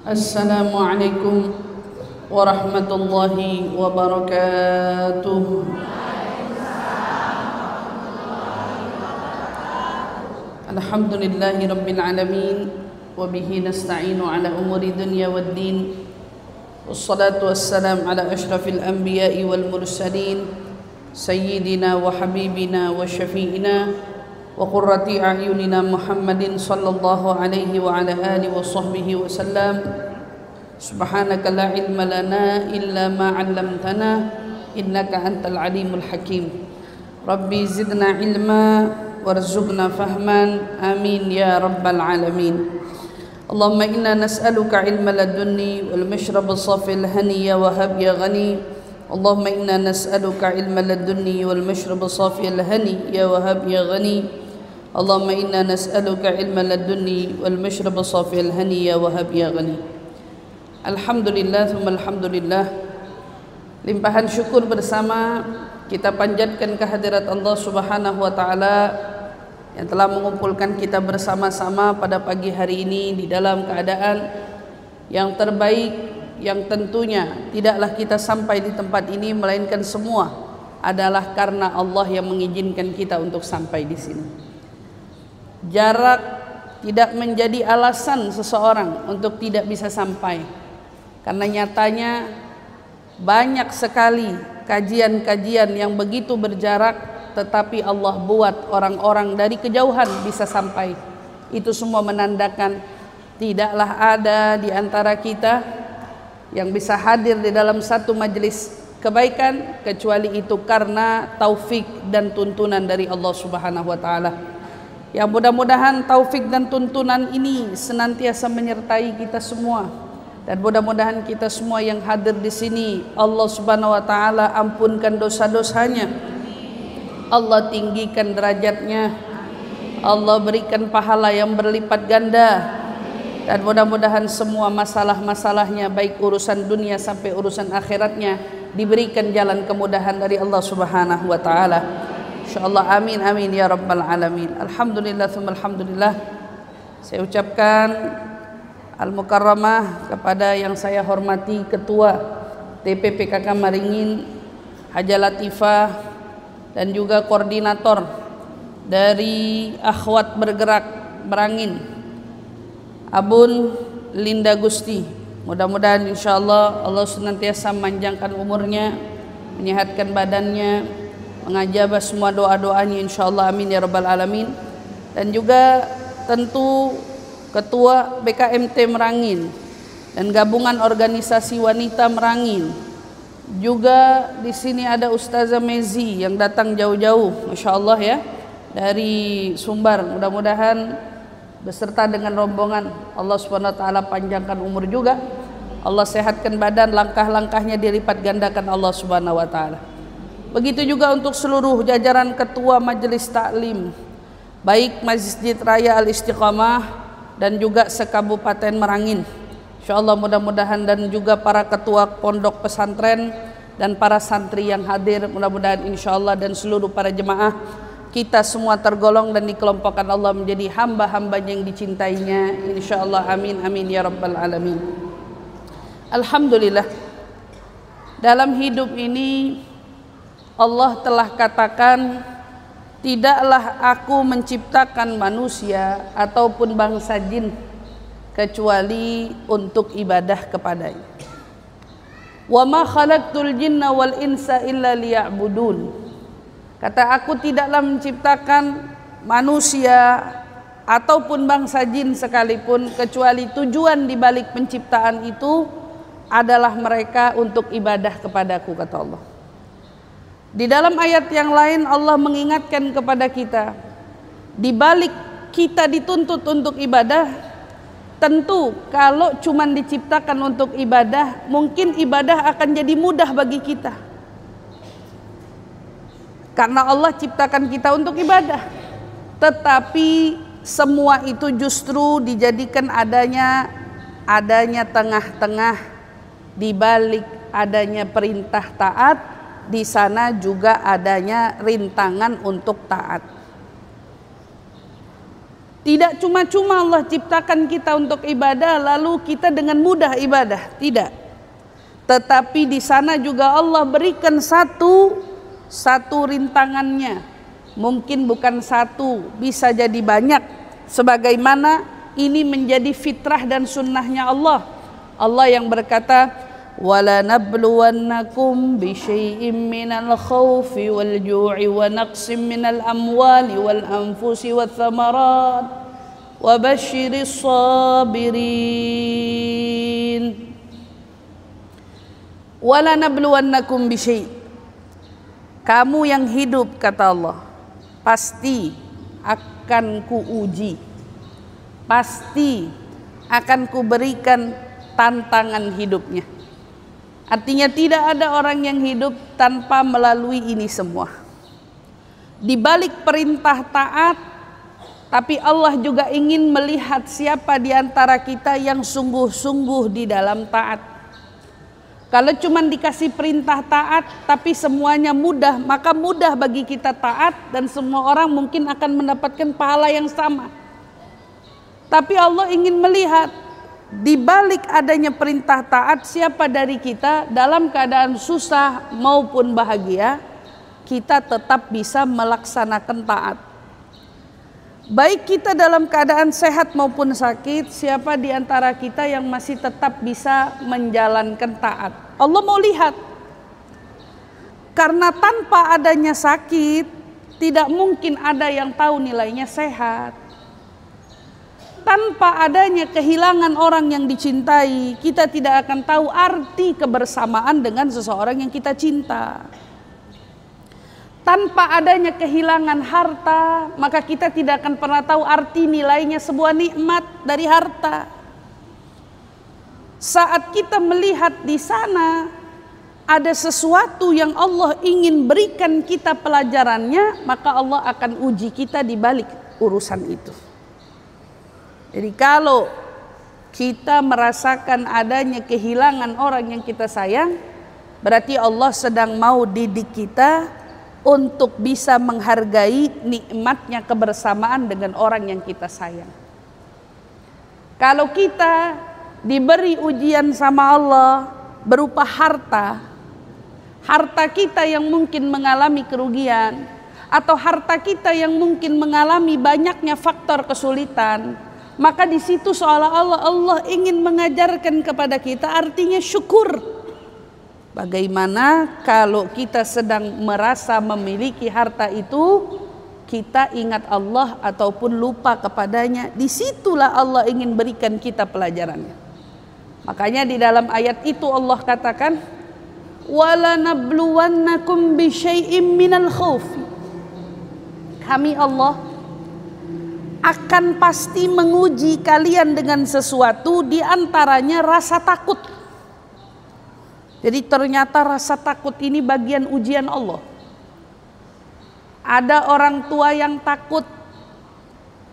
Assalamualaikum warahmatullahi wabarakatuh. Alhamdulillahi rabbil alamin wa bihi nasta'inu ala umuri dunya waddin. Wassalatu wassalam ala asyrafil anbiya'i wal mursalin sayyidina wa habibina wa syafi'ina wa qurrati a'yunina Muhammadin sallallahu alaihi wa ala alihi wa sahbihi wa sallam. Subhanaka la ilma lana illa ma 'allamtana innaka antal alimul hakim. Rabbi zidna ilma warzuqna fahman, amin ya rabbal alamin. Allahumma inna nas'aluka ilma ladunni wal mashrab safil hani ya wahhab ya ghani. Allahumma inna nas'aluka ilma ladunni wal mashrab safil hani ya wahhab ya ghani. Allahumma inna nas'aluka ilma ladunni wal mashrab safil hani ya wahhab ya ghani. Alhamdulillah thumma alhamdulillah. Limpahan syukur bersama kita panjatkan kehadirat Allah Subhanahu wa taala yang telah mengumpulkan kita bersama-sama pada pagi hari ini di dalam keadaan yang terbaik, yang tentunya tidaklah kita sampai di tempat ini melainkan semua adalah karena Allah yang mengizinkan kita untuk sampai di sini. Jarak tidak menjadi alasan seseorang untuk tidak bisa sampai, karena nyatanya banyak sekali kajian-kajian yang begitu berjarak, tetapi Allah buat orang-orang dari kejauhan bisa sampai. Itu semua menandakan tidaklah ada di antara kita yang bisa hadir di dalam satu majelis kebaikan kecuali itu karena taufik dan tuntunan dari Allah Subhanahu wa taala. Ya, mudah-mudahan taufik dan tuntunan ini senantiasa menyertai kita semua, dan mudah-mudahan kita semua yang hadir di sini Allah Subhanahu wa taala ampunkan dosa-dosanya, Allah tinggikan derajatnya, Allah berikan pahala yang berlipat ganda, dan mudah-mudahan semua masalah-masalahnya baik urusan dunia sampai urusan akhiratnya diberikan jalan kemudahan dari Allah Subhanahu wa taala. Insyaallah, amin amin ya rabbal alamin. Alhamdulillah tsumma alhamdulillah. Saya ucapkan al-mukarramah kepada yang saya hormati Ketua TPPKK Maringin Haja Latifah, dan juga koordinator dari Akhwat Bergerak Merangin Abun Linda Gusti. Mudah-mudahan insyaallah Allah senantiasa memanjangkan umurnya, menyehatkan badannya, mengajabah semua doa-doanya insyaallah, amin ya rabbal alamin. Dan juga tentu Ketua BKMT Merangin dan gabungan organisasi wanita Merangin. Juga di sini ada Ustazah Mezi yang datang jauh-jauh, masya Allah ya, dari Sumbar. Mudah-mudahan beserta dengan rombongan Allah Subhanahu wa taala panjangkan umur juga, Allah sehatkan badan, langkah-langkahnya dilipat gandakan Allah Subhanahu wa taala. Begitu juga untuk seluruh jajaran ketua majelis taklim, baik Masjid Raya Al Istiqamah dan juga sekabupaten Merangin. Insyaallah mudah-mudahan, dan juga para ketua pondok pesantren dan para santri yang hadir, mudah-mudahan insyaallah dan seluruh para jemaah kita semua tergolong dan dikelompokkan Allah menjadi hamba-hamba yang dicintainya insyaallah, amin amin ya rabbal alamin. Alhamdulillah, dalam hidup ini Allah telah katakan, tidaklah aku menciptakan manusia ataupun bangsa jin kecuali untuk ibadah kepadanya. Wa ma khalaqtul jinna wal insa illa liya'budun. Kata aku tidaklah menciptakan manusia ataupun bangsa jin sekalipun kecuali tujuan dibalik penciptaan itu adalah mereka untuk ibadah kepadaku, kata Allah. Di dalam ayat yang lain Allah mengingatkan kepada kita, di balik kita dituntut untuk ibadah, tentu kalau cuma diciptakan untuk ibadah, mungkin ibadah akan jadi mudah bagi kita. Karena Allah ciptakan kita untuk ibadah. Tetapi semua itu justru dijadikan adanya tengah-tengah, di balik adanya perintah taat, di sana juga adanya rintangan untuk taat. Tidak cuma-cuma Allah ciptakan kita untuk ibadah lalu kita dengan mudah ibadah, tidak. Tetapi di sana juga Allah berikan satu rintangannya. Mungkin bukan satu, bisa jadi banyak. Sebagaimana ini menjadi fitrah dan sunnahnya Allah. Allah yang berkata, وَلَنَبْلُوَنَّكُمْ بِشَيْءٍ مِّنَ الْخَوْفِ وَالْجُوعِ وَنَقْصٍ مِّنَ الْأَمْوَالِ وَالْأَنفُسِ وَالثَّمَرَاتِ وَبَشِّرِ الصَّابِرِينَ. وَلَنَبْلُوَنَّكُمْ بِشَيْءٍ. Kamu yang hidup, kata Allah, pasti akan kuuji, pasti akan kuberikan tantangan hidupnya. Artinya tidak ada orang yang hidup tanpa melalui ini semua. Di balik perintah taat, tapi Allah juga ingin melihat siapa di antara kita yang sungguh-sungguh di dalam taat. Kalau cuma dikasih perintah taat tapi semuanya mudah, maka mudah bagi kita taat dan semua orang mungkin akan mendapatkan pahala yang sama. Tapi Allah ingin melihat di balik adanya perintah taat, siapa dari kita dalam keadaan susah maupun bahagia, kita tetap bisa melaksanakan taat. Baik kita dalam keadaan sehat maupun sakit, siapa di antara kita yang masih tetap bisa menjalankan taat. Allah mau lihat. Karena tanpa adanya sakit, tidak mungkin ada yang tahu nilainya sehat. Tanpa adanya kehilangan orang yang dicintai, kita tidak akan tahu arti kebersamaan dengan seseorang yang kita cinta. Tanpa adanya kehilangan harta, maka kita tidak akan pernah tahu arti nilainya sebuah nikmat dari harta. Saat kita melihat di sana ada sesuatu yang Allah ingin berikan kita pelajarannya, maka Allah akan uji kita di balik urusan itu. Jadi kalau kita merasakan adanya kehilangan orang yang kita sayang, berarti Allah sedang mau didik kita untuk bisa menghargai nikmatnya kebersamaan dengan orang yang kita sayang. Kalau kita diberi ujian sama Allah berupa harta kita yang mungkin mengalami kerugian, atau harta kita yang mungkin mengalami banyaknya faktor kesulitan, maka di situ seolah-olah Allah ingin mengajarkan kepada kita artinya syukur. Bagaimana kalau kita sedang merasa memiliki harta itu, kita ingat Allah ataupun lupa kepadanya, disitulah Allah ingin berikan kita pelajarannya. Makanya di dalam ayat itu Allah katakan, وَلَنَبْلُوَنَّكُمْ بِشَيْءٍ مِّنَ الْخَوْفِ. Kami Allah akan pasti menguji kalian dengan sesuatu, di antaranya rasa takut. Jadi ternyata rasa takut ini bagian ujian Allah. Ada orang tua yang takut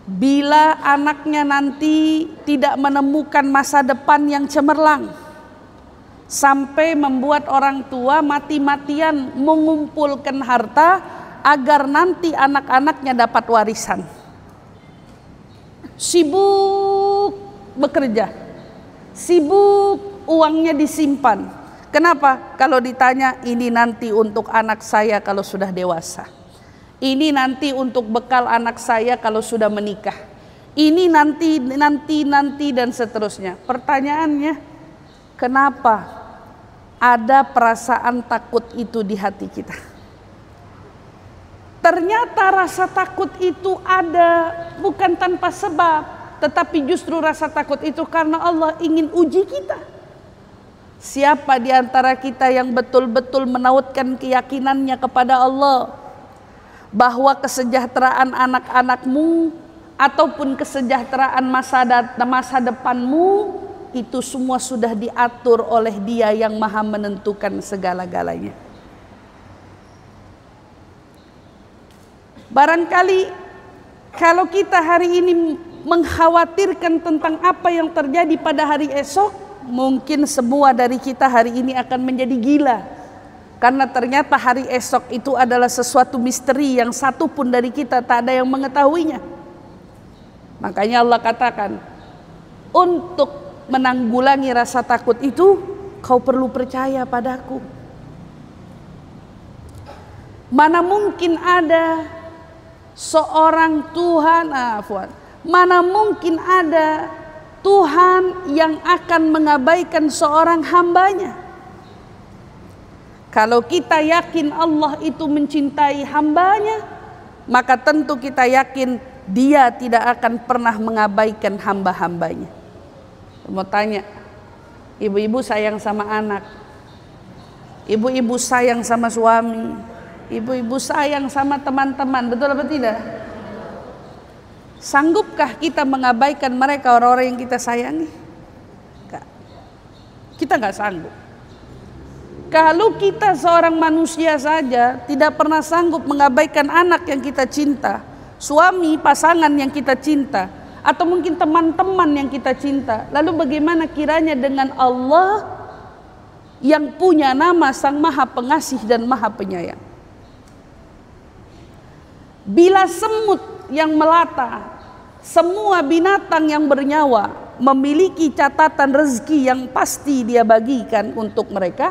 bila anaknya nanti tidak menemukan masa depan yang cemerlang, sampai membuat orang tua mati-matian mengumpulkan harta agar nanti anak-anaknya dapat warisan. Sibuk bekerja, sibuk uangnya disimpan. Kenapa? Kalau ditanya, ini nanti untuk anak saya kalau sudah dewasa, ini nanti untuk bekal anak saya kalau sudah menikah, ini nanti dan seterusnya. Pertanyaannya, kenapa ada perasaan takut itu di hati kita? Ternyata rasa takut itu ada bukan tanpa sebab, tetapi justru rasa takut itu karena Allah ingin uji kita. Siapa di antara kita yang betul-betul menautkan keyakinannya kepada Allah bahwa kesejahteraan anak-anakmu ataupun kesejahteraan masa depanmu itu semua sudah diatur oleh Dia yang Maha menentukan segala-galanya. Barangkali kalau kita hari ini mengkhawatirkan tentang apa yang terjadi pada hari esok, mungkin semua dari kita hari ini akan menjadi gila. Karena ternyata hari esok itu adalah sesuatu misteri yang satu pun dari kita tak ada yang mengetahuinya. Makanya Allah katakan, untuk menanggulangi rasa takut itu kau perlu percaya padaku. Mana mungkin ada seorang Tuhan, mana mungkin ada Tuhan yang akan mengabaikan seorang hambanya. Kalau kita yakin Allah itu mencintai hambanya, maka tentu kita yakin Dia tidak akan pernah mengabaikan hamba-hambanya. Mau tanya, ibu-ibu sayang sama anak, ibu-ibu sayang sama suami, ibu-ibu sayang sama teman-teman, betul apa tidak? Sanggupkah kita mengabaikan mereka, orang-orang yang kita sayangi? Kita nggak sanggup. Kalau kita seorang manusia saja tidak pernah sanggup mengabaikan anak yang kita cinta, suami, pasangan yang kita cinta, atau mungkin teman-teman yang kita cinta, lalu bagaimana kiranya dengan Allah yang punya nama Sang Maha Pengasih dan Maha Penyayang? Bila semut yang melata, semua binatang yang bernyawa memiliki catatan rezeki yang pasti Dia bagikan untuk mereka,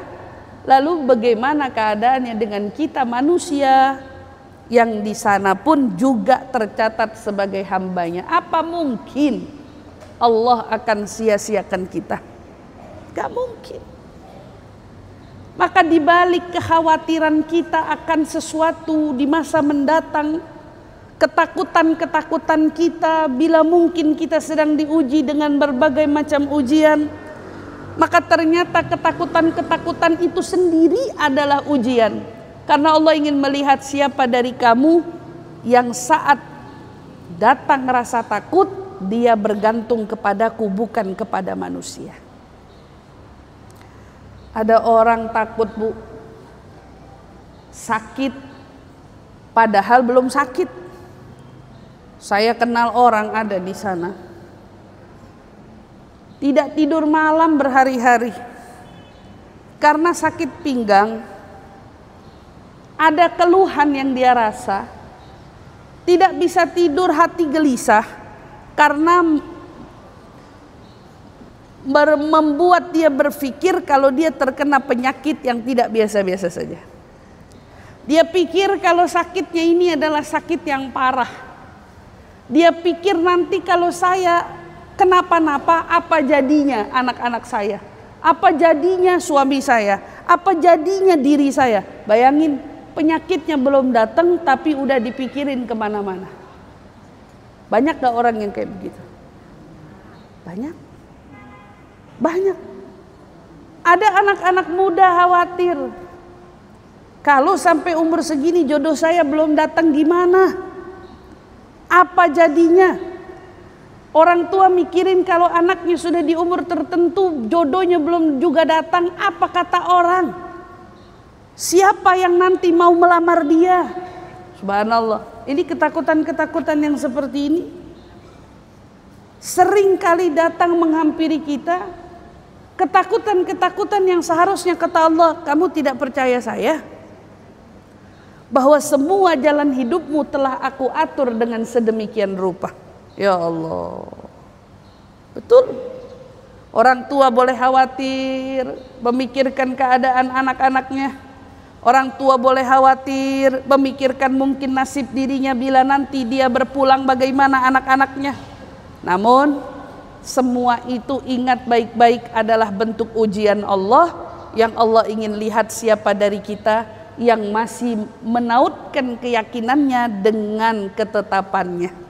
lalu bagaimana keadaannya dengan kita manusia yang di sana pun juga tercatat sebagai hambanya? Apa mungkin Allah akan sia-siakan kita? Gak mungkin. Maka dibalik kekhawatiran kita akan sesuatu di masa mendatang, ketakutan-ketakutan kita bila mungkin kita sedang diuji dengan berbagai macam ujian, maka ternyata ketakutan-ketakutan itu sendiri adalah ujian. Karena Allah ingin melihat siapa dari kamu yang saat datang rasa takut, dia bergantung kepadaku bukan kepada manusia. Ada orang takut, Bu, sakit padahal belum sakit. Saya kenal orang ada di sana, tidak tidur malam berhari-hari karena sakit pinggang. Ada keluhan yang dia rasa, tidak bisa tidur, hati gelisah karena membuat dia berpikir kalau dia terkena penyakit yang tidak biasa-biasa saja. Dia pikir kalau sakitnya ini adalah sakit yang parah. Dia pikir nanti kalau saya kenapa-napa, apa jadinya anak-anak saya? Apa jadinya suami saya? Apa jadinya diri saya? Bayangin, penyakitnya belum datang tapi udah dipikirin kemana-mana. Banyak gak orang yang kayak begitu? Banyak. Banyak. Ada anak-anak muda khawatir, kalau sampai umur segini jodoh saya belum datang gimana? Apa jadinya? Orang tua mikirin kalau anaknya sudah di umur tertentu, jodohnya belum juga datang, apa kata orang? Siapa yang nanti mau melamar dia? Subhanallah, ini ketakutan-ketakutan yang seperti ini sering kali datang menghampiri kita. Ketakutan-ketakutan yang seharusnya kata Allah, kamu tidak percaya saya? Bahwa semua jalan hidupmu telah aku atur dengan sedemikian rupa. Ya Allah, betul. Orang tua boleh khawatir memikirkan keadaan anak-anaknya. Orang tua boleh khawatir memikirkan mungkin nasib dirinya bila nanti dia berpulang bagaimana anak-anaknya. Namun semua itu ingat baik-baik adalah bentuk ujian Allah yang Allah ingin lihat siapa dari kita yang masih menautkan keyakinannya dengan ketetapannya.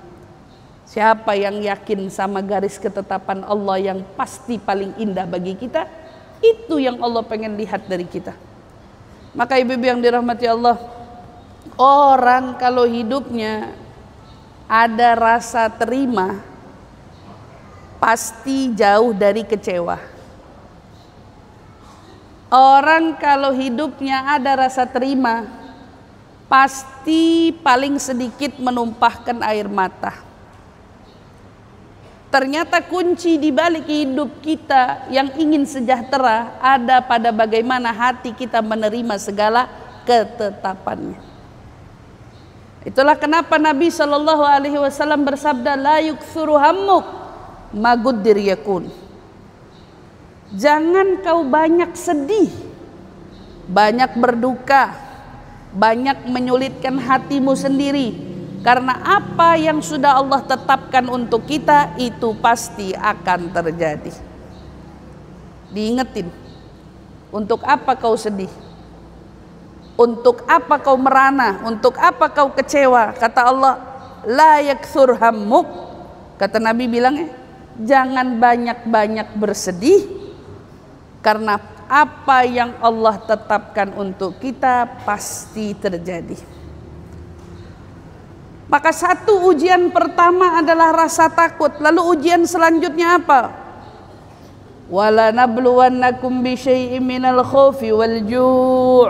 Siapa yang yakin sama garis ketetapan Allah yang pasti paling indah bagi kita, itu yang Allah pengen lihat dari kita. Maka ibu-ibu yang dirahmati Allah, orang kalau hidupnya ada rasa terima, pasti jauh dari kecewa. Orang kalau hidupnya ada rasa terima, pasti paling sedikit menumpahkan air mata. Ternyata kunci di balik hidup kita yang ingin sejahtera ada pada bagaimana hati kita menerima segala ketetapannya. Itulah kenapa Nabi Shallallahu Alaihi Wasallam bersabda, la yukthuru hammuk maguddir yakun. Jangan kau banyak sedih, banyak berduka, banyak menyulitkan hatimu sendiri, karena apa yang sudah Allah tetapkan untuk kita itu pasti akan terjadi. Diingetin, untuk apa kau sedih? Untuk apa kau merana? Untuk apa kau kecewa? Kata Allah, la yakthur hammuk. Kata Nabi bilang, jangan banyak-banyak bersedih, karena apa yang Allah tetapkan untuk kita pasti terjadi. Maka satu ujian pertama adalah rasa takut. Lalu ujian selanjutnya apa? Wala nabluwannakum bi syai'in minal khaufi wal ju'.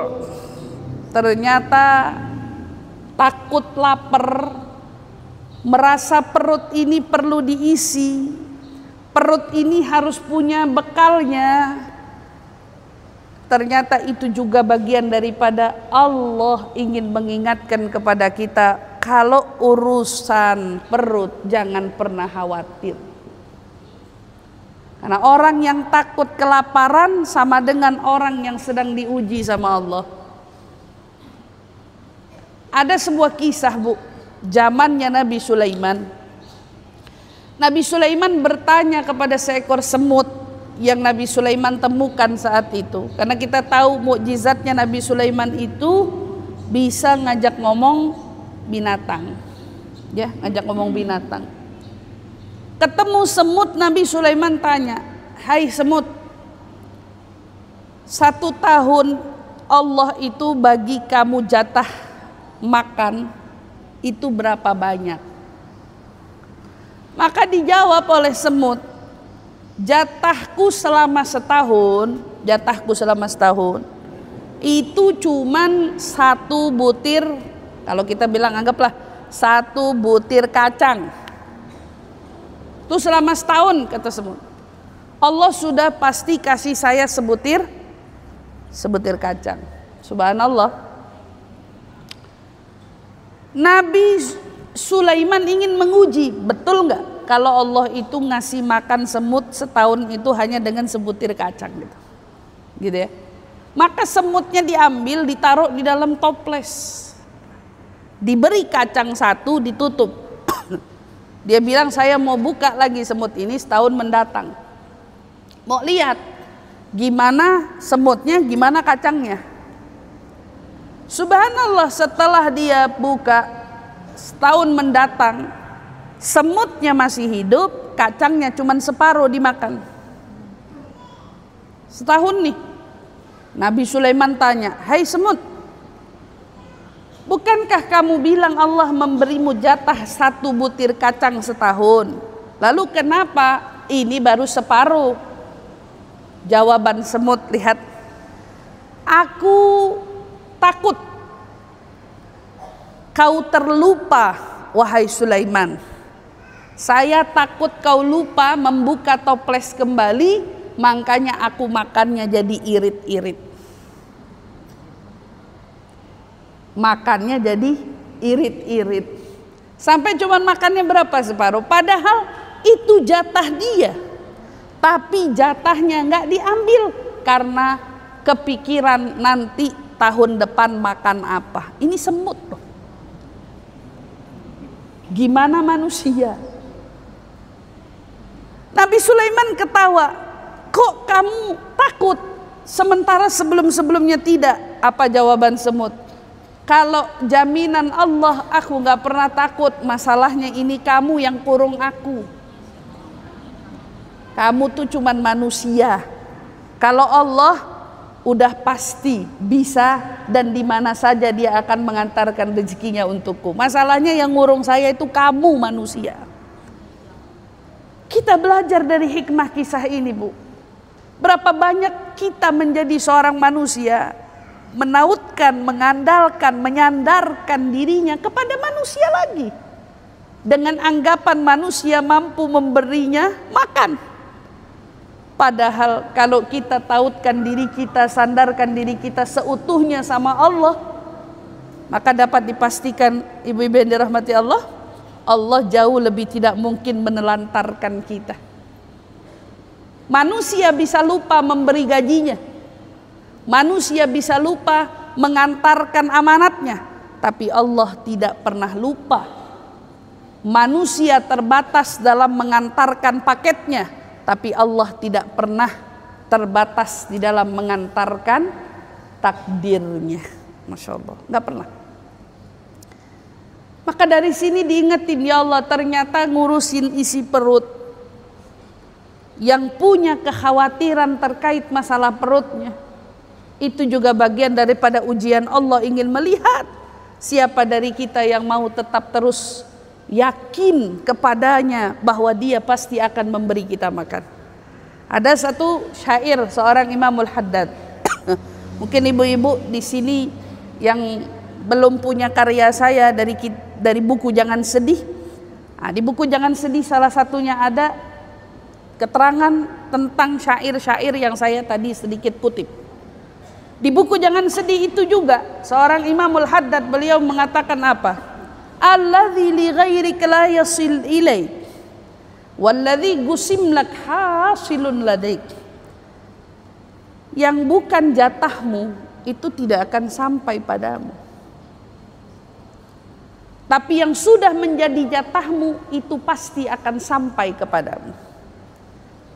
Ternyata takut lapar, merasa perut ini perlu diisi, perut ini harus punya bekalnya. Ternyata itu juga bagian daripada Allah ingin mengingatkan kepada kita, kalau urusan perut jangan pernah khawatir. Karena orang yang takut kelaparan sama dengan orang yang sedang diuji sama Allah. Ada sebuah kisah, Bu, zamannya Nabi Sulaiman. Nabi Sulaiman bertanya kepada seekor semut yang Nabi Sulaiman temukan saat itu. Karena kita tahu mukjizatnya Nabi Sulaiman itu bisa ngajak ngomong binatang. Ya, ngajak ngomong binatang. Ketemu semut, Nabi Sulaiman tanya, "Hai semut, 1 tahun Allah itu bagi kamu jatah makan itu berapa banyak?" Maka dijawab oleh semut, jatahku selama setahun itu cuman 1 butir, kalau kita bilang anggaplah 1 butir kacang. Itu selama setahun, kata semut. Allah sudah pasti kasih saya sebutir kacang. Subhanallah. Nabi Sulaiman ingin menguji, betul nggak kalau Allah itu ngasih makan semut setahun itu hanya dengan sebutir kacang gitu ya. Maka semutnya diambil, ditaruh di dalam toples, diberi kacang 1, ditutup. Dia bilang, saya mau buka lagi semut ini setahun mendatang, mau lihat gimana semutnya, gimana kacangnya. Subhanallah, setelah dia buka setahun mendatang, semutnya masih hidup, kacangnya cuma separuh dimakan. Setahun nih. Nabi Sulaiman tanya, "Hai semut, bukankah kamu bilang Allah memberimu jatah 1 butir kacang setahun? Lalu kenapa ini baru separuh?" Jawaban semut, lihat, "Aku takut kau terlupa, wahai Sulaiman. Saya takut kau lupa membuka toples kembali, makanya aku makannya jadi irit-irit." Makannya jadi irit-irit. Sampai cuman makannya berapa? Separuh. Padahal itu jatah dia. Tapi jatahnya nggak diambil karena kepikiran nanti tahun depan makan apa. Ini semut loh. Gimana manusia? Nabi Sulaiman ketawa. Kok kamu takut sementara sebelum-sebelumnya tidak? Apa jawaban semut? Kalau jaminan Allah aku nggak pernah takut. Masalahnya ini kamu yang kurung aku. Kamu tuh cuman manusia. Kalau Allah udah pasti bisa dan di mana saja dia akan mengantarkan rezekinya untukku. Masalahnya yang ngurung saya itu kamu manusia. Kita belajar dari hikmah kisah ini, Bu. Berapa banyak kita menjadi seorang manusia, menautkan, mengandalkan, menyandarkan dirinya kepada manusia lagi. Dengan anggapan manusia mampu memberinya makan. Padahal kalau kita tautkan diri kita, sandarkan diri kita seutuhnya sama Allah, maka dapat dipastikan ibu-ibu yang dirahmati Allah, Allah jauh lebih tidak mungkin menelantarkan kita. Manusia bisa lupa memberi gajinya, manusia bisa lupa mengantarkan amanatnya, tapi Allah tidak pernah lupa. Manusia terbatas dalam mengantarkan paketnya, tapi Allah tidak pernah terbatas di dalam mengantarkan takdirnya. Masya Allah, nggak pernah. Maka dari sini diingetin, ya Allah, ternyata ngurusin isi perut, yang punya kekhawatiran terkait masalah perutnya, itu juga bagian daripada ujian Allah ingin melihat siapa dari kita yang mau tetap terus yakin kepadanya bahwa Dia pasti akan memberi kita makan. Ada satu syair seorang Imamul Haddad. Mungkin ibu-ibu di sini yang belum punya karya saya dari buku Jangan Sedih. Nah, di buku Jangan Sedih salah satunya ada keterangan tentang syair-syair yang saya tadi sedikit kutip. Di buku Jangan Sedih itu juga seorang Imamul Haddad, beliau mengatakan apa? Alladzi li ghairika la yasil ilaik walladzi gusim lak hasilun ladaik. Yang bukan jatahmu itu tidak akan sampai padamu, tapi yang sudah menjadi jatahmu itu pasti akan sampai kepadamu.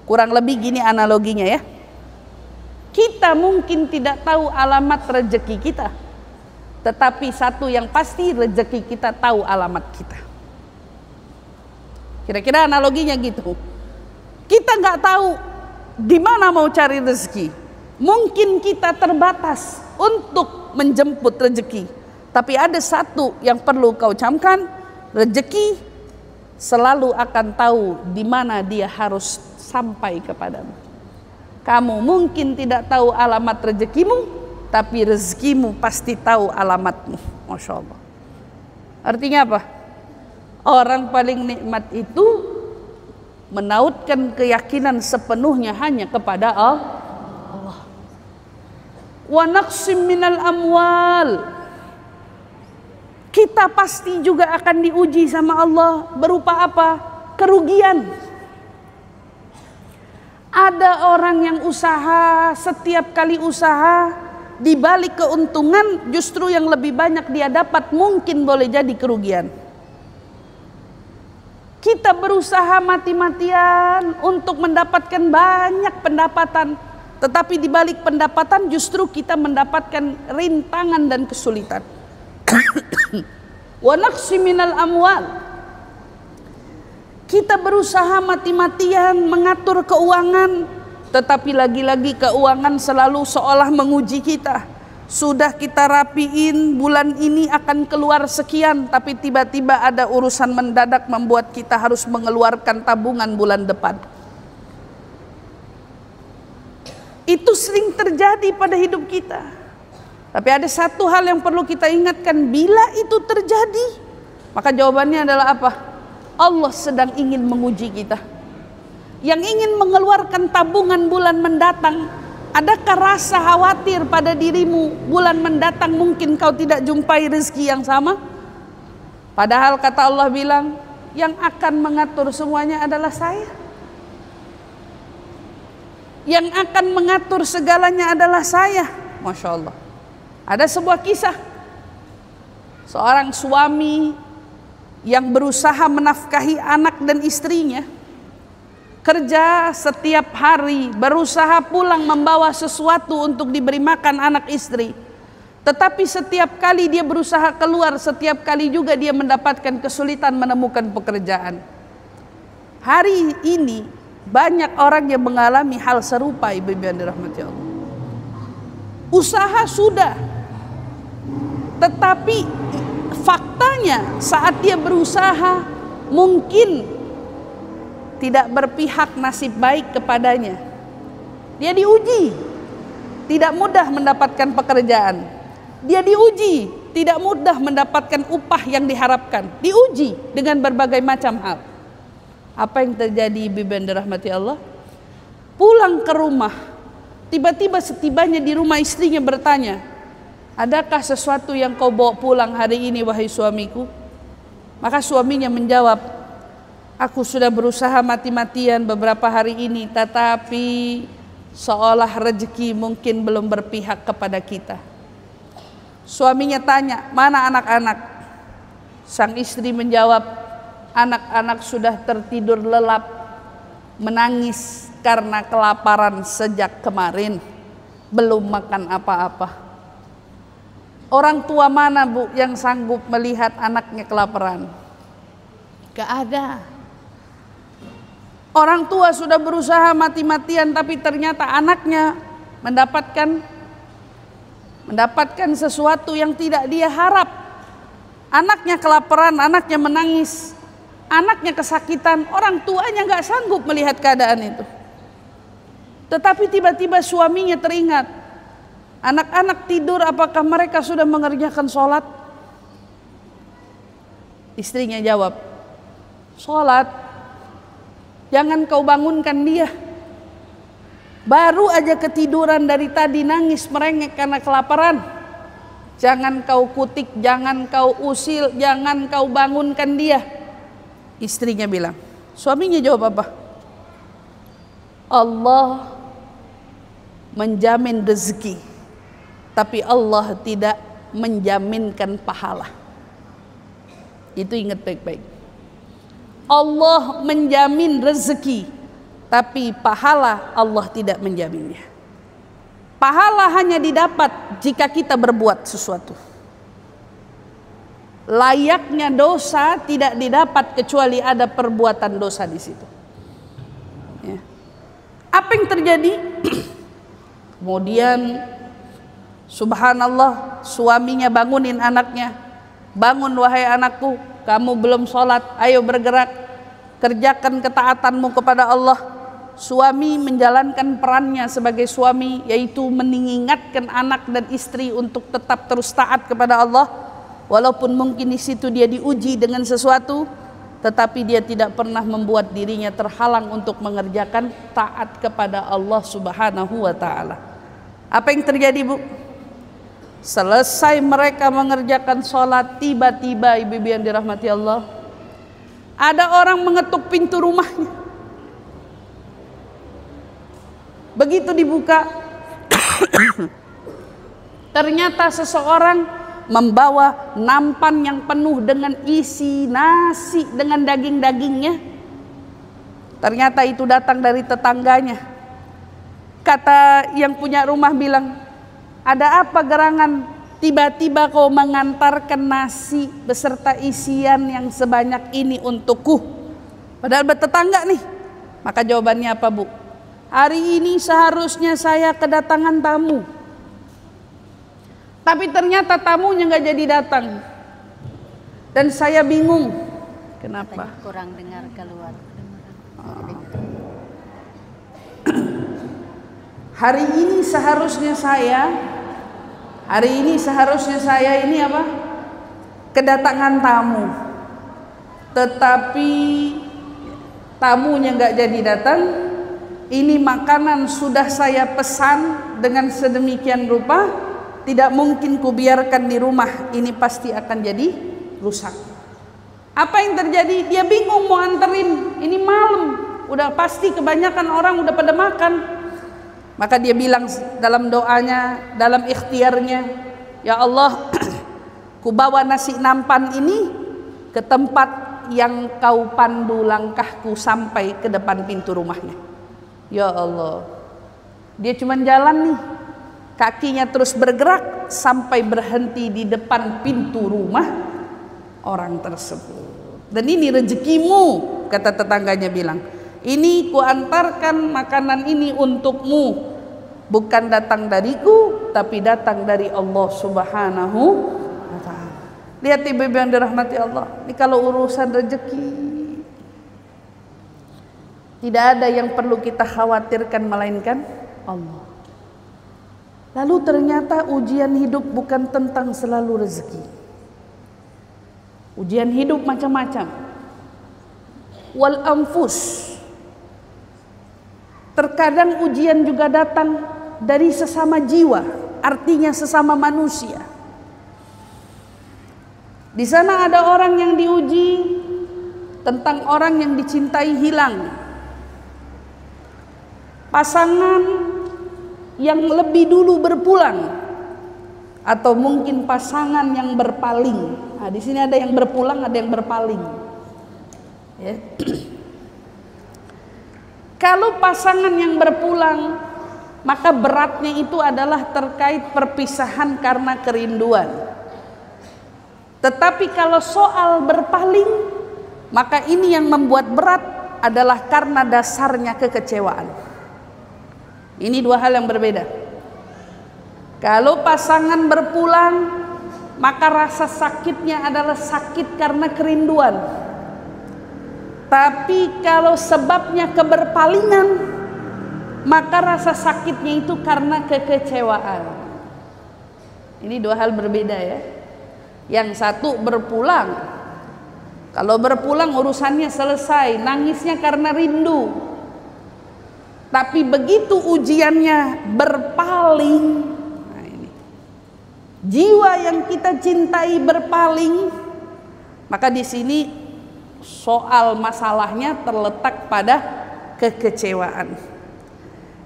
Kurang lebih gini analoginya ya. Kita mungkin tidak tahu alamat rezeki kita, tetapi satu yang pasti, rezeki kita tahu alamat kita. Kira-kira analoginya gitu. Kita nggak tahu di mana mau cari rezeki. Mungkin kita terbatas untuk menjemput rezeki. Tapi ada satu yang perlu kau camkan, rezeki selalu akan tahu di mana dia harus sampai kepadamu. Kamu mungkin tidak tahu alamat rezekimu, tapi rezekimu pasti tahu alamatmu. Masya Allah. Artinya apa? Orang paling nikmat itu menautkan keyakinan sepenuhnya hanya kepada Allah. Wa naqsim minal amwal. Kita pasti juga akan diuji sama Allah berupa apa? Kerugian. Ada orang yang usaha, setiap kali usaha di balik keuntungan justru yang lebih banyak dia dapat mungkin boleh jadi kerugian. Kita berusaha mati-matian untuk mendapatkan banyak pendapatan, tetapi di balik pendapatan justru kita mendapatkan rintangan dan kesulitan. Wa naqsi minal amwal. Kita berusaha mati-matian mengatur keuangan, tetapi lagi-lagi keuangan selalu seolah menguji kita. Sudah kita rapiin, bulan ini akan keluar sekian, tapi tiba-tiba ada urusan mendadak membuat kita harus mengeluarkan tabungan bulan depan. Itu sering terjadi pada hidup kita. Tapi ada satu hal yang perlu kita ingatkan, bila itu terjadi, maka jawabannya adalah apa? Allah sedang ingin menguji kita. Yang ingin mengeluarkan tabungan bulan mendatang, adakah rasa khawatir pada dirimu bulan mendatang mungkin kau tidak jumpai rezeki yang sama? Padahal kata Allah bilang, yang akan mengatur semuanya adalah saya. Yang akan mengatur segalanya adalah saya. Masya Allah. Ada sebuah kisah, seorang suami yang berusaha menafkahi anak dan istrinya, kerja setiap hari, berusaha pulang membawa sesuatu untuk diberi makan anak istri. Tetapi setiap kali dia berusaha keluar, setiap kali juga dia mendapatkan kesulitan menemukan pekerjaan. Hari ini banyak orang yang mengalami hal serupa, ibu-ibu yang dirahmati Allah. Usaha sudah, tetapi faktanya saat dia berusaha mungkin tidak berpihak nasib baik kepadanya. Dia diuji, tidak mudah mendapatkan pekerjaan. Dia diuji, tidak mudah mendapatkan upah yang diharapkan. Diuji dengan berbagai macam hal. Apa yang terjadi, ibu-ibu yang dirahmati Allah? Pulang ke rumah, tiba-tiba setibanya di rumah istrinya bertanya, adakah sesuatu yang kau bawa pulang hari ini wahai suamiku? Maka suaminya menjawab, aku sudah berusaha mati-matian beberapa hari ini, tetapi seolah rezeki mungkin belum berpihak kepada kita. Suaminya tanya, mana anak-anak? Sang istri menjawab, anak-anak sudah tertidur lelap, menangis karena kelaparan sejak kemarin, belum makan apa-apa. Orang tua mana bu yang sanggup melihat anaknya kelaparan? Gak ada. Orang tua sudah berusaha mati-matian, tapi ternyata anaknya mendapatkan sesuatu yang tidak dia harap. Anaknya kelaparan, anaknya menangis, anaknya kesakitan, orang tuanya gak sanggup melihat keadaan itu. Tetapi tiba-tiba suaminya teringat, anak-anak tidur, apakah mereka sudah mengerjakan sholat? Istrinya jawab, sholat? Jangan kau bangunkan dia. Baru aja ketiduran dari tadi, nangis merengek karena kelaparan. Jangan kau kutik, jangan kau usil, jangan kau bangunkan dia. Istrinya bilang. Suaminya jawab apa? Allah menjamin rezeki, tapi Allah tidak menjaminkan pahala. Itu ingat baik-baik. Allah menjamin rezeki, tapi pahala Allah tidak menjaminnya. Pahala hanya didapat jika kita berbuat sesuatu. Layaknya dosa tidak didapat kecuali ada perbuatan dosa di situ. Ya. Apa yang terjadi? Kemudian subhanallah, suaminya bangunin anaknya. Bangun wahai anakku, kamu belum sholat, ayo bergerak, kerjakan ketaatanmu kepada Allah. Suami menjalankan perannya sebagai suami, yaitu mengingatkan anak dan istri untuk tetap terus taat kepada Allah. Walaupun mungkin di situ dia diuji dengan sesuatu, tetapi dia tidak pernah membuat dirinya terhalang untuk mengerjakan taat kepada Allah Subhanahu wa ta'ala. Apa yang terjadi bu? Selesai mereka mengerjakan sholat, tiba-tiba ibu-ibu yang dirahmati Allah, ada orang mengetuk pintu rumahnya. Begitu dibuka, ternyata seseorang membawa nampan yang penuh dengan isi nasi dengan daging-dagingnya. Ternyata itu datang dari tetangganya. Kata yang punya rumah bilang, ada apa gerangan? Tiba-tiba kau mengantarkan nasi beserta isian yang sebanyak ini untukku. Padahal bertetangga nih. Maka jawabannya apa bu? Hari ini seharusnya saya kedatangan tamu, tapi ternyata tamunya nggak jadi datang. Dan saya bingung. Kenapa? Kurang dengar keluar. Hari ini seharusnya saya ini apa? Kedatangan tamu. Tetapi tamunya nggak jadi datang. Ini makanan sudah saya pesan dengan sedemikian rupa, tidak mungkin kubiarkan di rumah, ini pasti akan jadi rusak. Apa yang terjadi? Dia bingung mau anterin, ini malam, udah pasti kebanyakan orang udah pada makan. Maka dia bilang dalam doanya, dalam ikhtiarnya, ya Allah, ku bawa nasi nampan ini ke tempat yang kau pandu langkahku sampai ke depan pintu rumahnya. Ya Allah, dia cuma jalan nih, kakinya terus bergerak sampai berhenti di depan pintu rumah orang tersebut. Dan ini rezekimu, kata tetangganya bilang, ini kuantarkan makanan ini untukmu, bukan datang dariku, tapi datang dari Allah Subhanahu wa ta'ala. Lihat ibu-ibu yang dirahmati Allah, ini kalau urusan rezeki tidak ada yang perlu kita khawatirkan melainkan Allah. Lalu ternyata ujian hidup bukan tentang selalu rezeki. Ujian hidup macam-macam. Wal anfus. Terkadang ujian juga datang dari sesama jiwa, artinya sesama manusia. Di sana ada orang yang diuji tentang orang yang dicintai hilang. Pasangan yang lebih dulu berpulang atau mungkin pasangan yang berpaling. Nah, di sini ada yang berpulang, ada yang berpaling. Ya. Kalau pasangan yang berpulang, maka beratnya itu adalah terkait perpisahan karena kerinduan. Tetapi kalau soal berpaling, maka ini yang membuat berat adalah karena dasarnya kekecewaan. Ini dua hal yang berbeda. Kalau pasangan berpulang, maka rasa sakitnya adalah sakit karena kerinduan. Tapi kalau sebabnya keberpalingan, maka rasa sakitnya itu karena kekecewaan. Ini dua hal berbeda ya. Yang satu berpulang, kalau berpulang urusannya selesai, nangisnya karena rindu. Tapi begitu ujiannya berpaling, nah ini, jiwa yang kita cintai berpaling, maka di sini soal masalahnya terletak pada kekecewaan.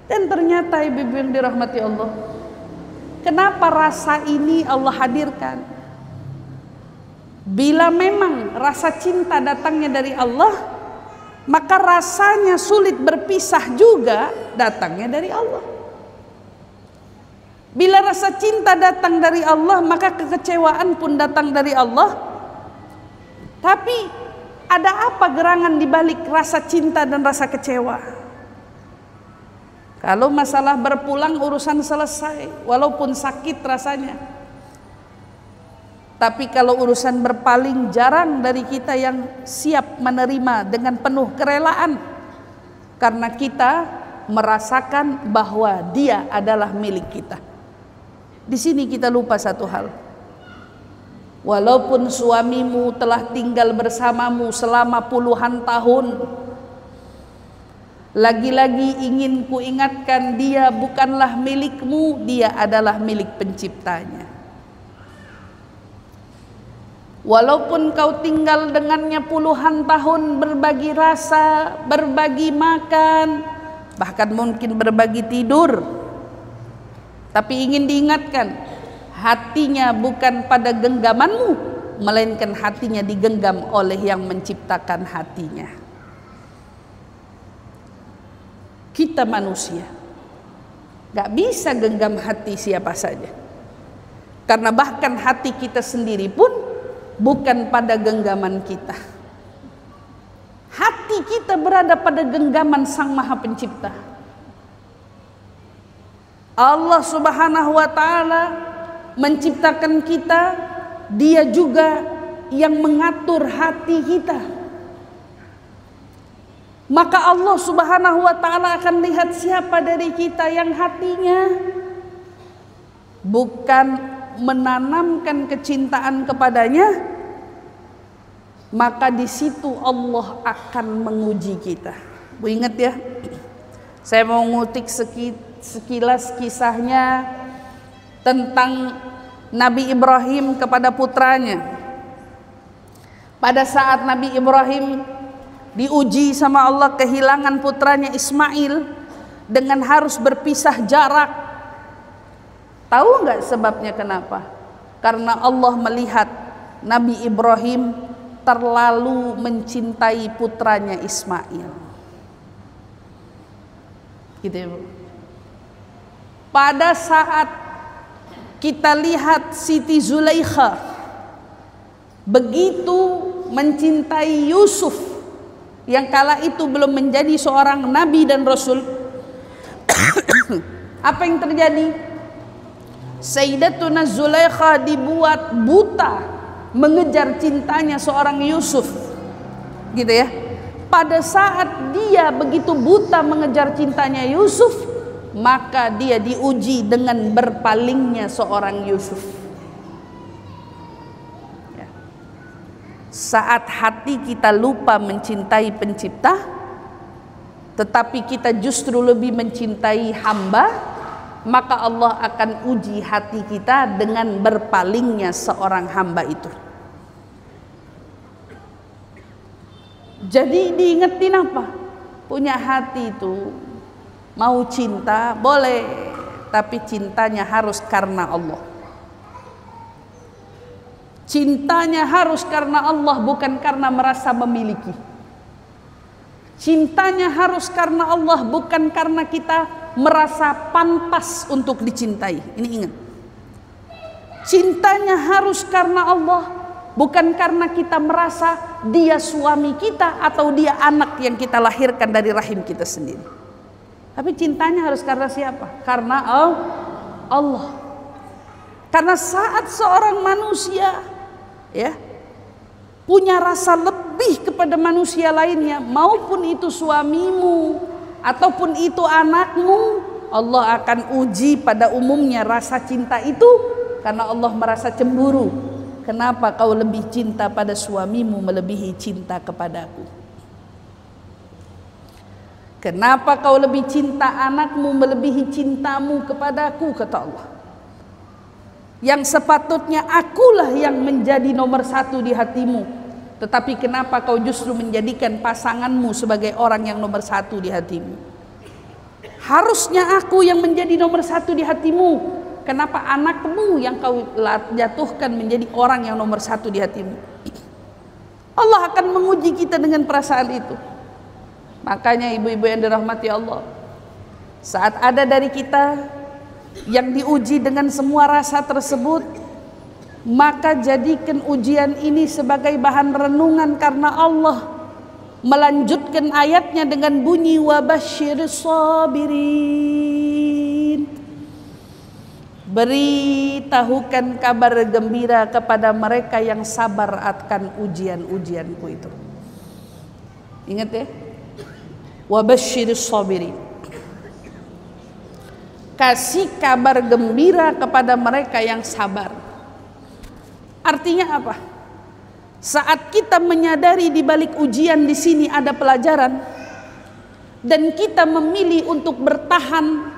Dan ternyata ibu-ibu yang dirahmati Allah, kenapa rasa ini Allah hadirkan? Bila memang rasa cinta datangnya dari Allah, maka rasanya sulit berpisah juga datangnya dari Allah. Bila rasa cinta datang dari Allah, maka kekecewaan pun datang dari Allah. Tapi ada apa gerangan di balik rasa cinta dan rasa kecewa? Kalau masalah berpulang urusan selesai, walaupun sakit rasanya. Tapi kalau urusan berpaling, jarang dari kita yang siap menerima dengan penuh kerelaan. Karena kita merasakan bahwa dia adalah milik kita. Di sini kita lupa satu hal. Walaupun suamimu telah tinggal bersamamu selama puluhan tahun, lagi-lagi ingin kuingatkan, dia bukanlah milikmu, dia adalah milik penciptanya. Walaupun kau tinggal dengannya puluhan tahun, berbagi rasa, berbagi makan, bahkan mungkin berbagi tidur, tapi ingin diingatkan, hatinya bukan pada genggamanmu, melainkan hatinya digenggam oleh yang menciptakan hatinya. Kita manusia gak bisa genggam hati siapa saja, karena bahkan hati kita sendiri pun bukan pada genggaman kita. Hati kita berada pada genggaman Sang Maha Pencipta. Allah Subhanahu wa ta'ala menciptakan kita, dia juga yang mengatur hati kita. Maka Allah Subhanahu wa ta'ala akan lihat siapa dari kita yang hatinya bukan menanamkan kecintaan kepadanya, maka di situ Allah akan menguji kita. Bu, ingat ya, saya mau ngutik sekilas kisahnya tentang Nabi Ibrahim kepada putranya. Pada saat Nabi Ibrahim diuji sama Allah kehilangan putranya Ismail dengan harus berpisah jarak. Tahu nggak sebabnya kenapa? Karena Allah melihat Nabi Ibrahim terlalu mencintai putranya Ismail. Gitu ya, Bu. Pada saat kita lihat Siti Zulaikha begitu mencintai Yusuf yang kala itu belum menjadi seorang nabi dan rasul, apa yang terjadi? Sayyidatuna Zulaikha dibuat buta mengejar cintanya seorang Yusuf, gitu ya. Pada saat dia begitu buta mengejar cintanya Yusuf, maka dia diuji dengan berpalingnya seorang Yusuf. Ya. Saat hati kita lupa mencintai pencipta, tetapi kita justru lebih mencintai hamba, maka Allah akan uji hati kita dengan berpalingnya seorang hamba itu. Jadi diingetin apa? Punya hati itu mau cinta boleh, tapi cintanya harus karena Allah. Cintanya harus karena Allah, bukan karena merasa memiliki. Cintanya harus karena Allah, bukan karena kita merasa pantas untuk dicintai. Ini ingat. Cintanya harus karena Allah, bukan karena kita merasa dia suami kita atau dia anak yang kita lahirkan dari rahim kita sendiri. Tapi cintanya harus karena siapa? Karena Allah. Karena saat seorang manusia punya rasa lebih kepada manusia lainnya, maupun itu suamimu ataupun itu anakmu, Allah akan uji pada umumnya rasa cinta itu, karena Allah merasa cemburu. Kenapa kau lebih cinta pada suamimu melebihi cinta kepadaku? Kenapa kau lebih cinta anakmu melebihi cintamu kepadaku? Kata Allah. Yang sepatutnya akulah yang menjadi nomor satu di hatimu, tetapi kenapa kau justru menjadikan pasanganmu sebagai orang yang nomor satu di hatimu? Harusnya aku yang menjadi nomor satu di hatimu. Kenapa anakmu yang kau jatuhkan menjadi orang yang nomor satu di hatimu? Allah akan menguji kita dengan perasaan itu. Makanya ibu-ibu yang dirahmati Allah, saat ada dari kita yang diuji dengan semua rasa tersebut, maka jadikan ujian ini sebagai bahan renungan, karena Allah melanjutkan ayatnya dengan bunyi wabasyiris sabirin. Beritahukan kabar gembira kepada mereka yang sabar akan ujian-ujianku itu. Ingat ya, wabasyiris sabirin. Kasih kabar gembira kepada mereka yang sabar. Artinya apa? Saat kita menyadari di balik ujian di sini ada pelajaran, dan kita memilih untuk bertahan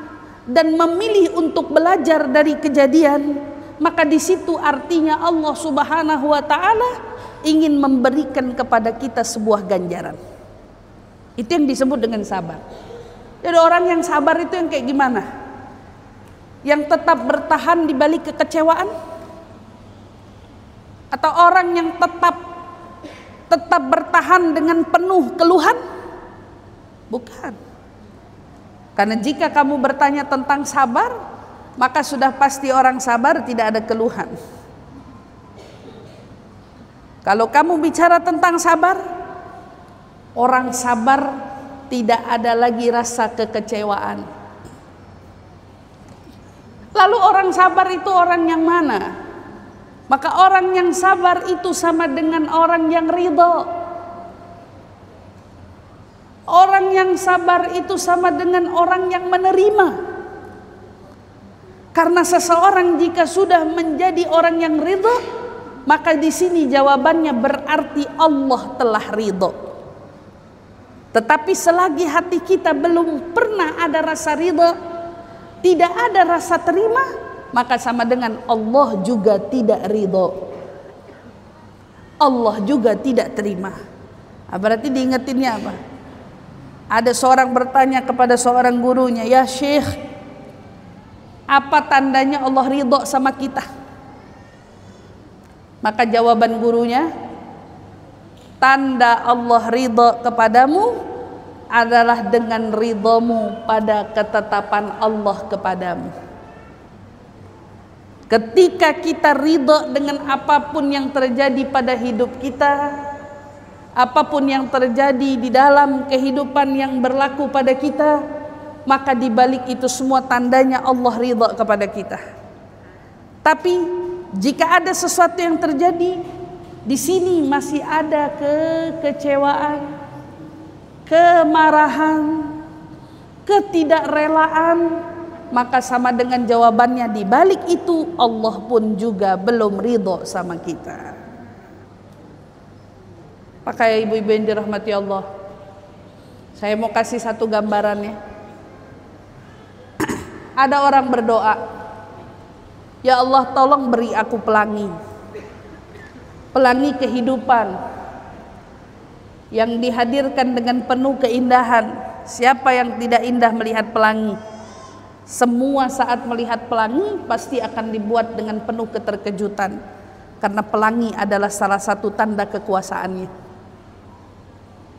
dan memilih untuk belajar dari kejadian, maka di situ artinya Allah Subhanahu wa taala ingin memberikan kepada kita sebuah ganjaran. Itu yang disebut dengan sabar. Jadi orang yang sabar itu yang kayak gimana? Yang tetap bertahan di balik kekecewaan? Atau orang yang tetap bertahan dengan penuh keluhan? Bukan. Karena jika kamu bertanya tentang sabar, maka sudah pasti orang sabar tidak ada keluhan. Kalau kamu bicara tentang sabar, orang sabar tidak ada lagi rasa kekecewaan. Lalu orang sabar itu orang yang mana? Maka orang yang sabar itu sama dengan orang yang ridho. Orang yang sabar itu sama dengan orang yang menerima. Karena seseorang jika sudah menjadi orang yang ridho, maka di sini jawabannya berarti Allah telah ridho. Tetapi selagi hati kita belum pernah ada rasa ridho, tidak ada rasa terima, maka sama dengan Allah juga tidak ridho. Allah juga tidak terima. Berarti diingetinnya apa? Ada seorang bertanya kepada seorang gurunya, "Ya Syekh, apa tandanya Allah ridho sama kita?" Maka jawaban gurunya, tanda Allah ridho kepadamu adalah dengan ridhomu pada ketetapan Allah kepadamu. Ketika kita ridho dengan apapun yang terjadi pada hidup kita, apapun yang terjadi di dalam kehidupan yang berlaku pada kita, maka di balik itu semua tandanya Allah ridha kepada kita. Tapi jika ada sesuatu yang terjadi, di sini masih ada kekecewaan, kemarahan, ketidakrelaan, maka sama dengan jawabannya di balik itu Allah pun juga belum ridha sama kita. Pakai ibu-ibu yang dirahmati Allah, saya mau kasih satu gambarannya. Ada orang berdoa, "Ya Allah, tolong beri aku pelangi, pelangi kehidupan, yang dihadirkan dengan penuh keindahan. Siapa yang tidak indah melihat pelangi? Semua saat melihat pelangi pasti akan dibuat dengan penuh keterkejutan, karena pelangi adalah salah satu tanda kekuasaannya.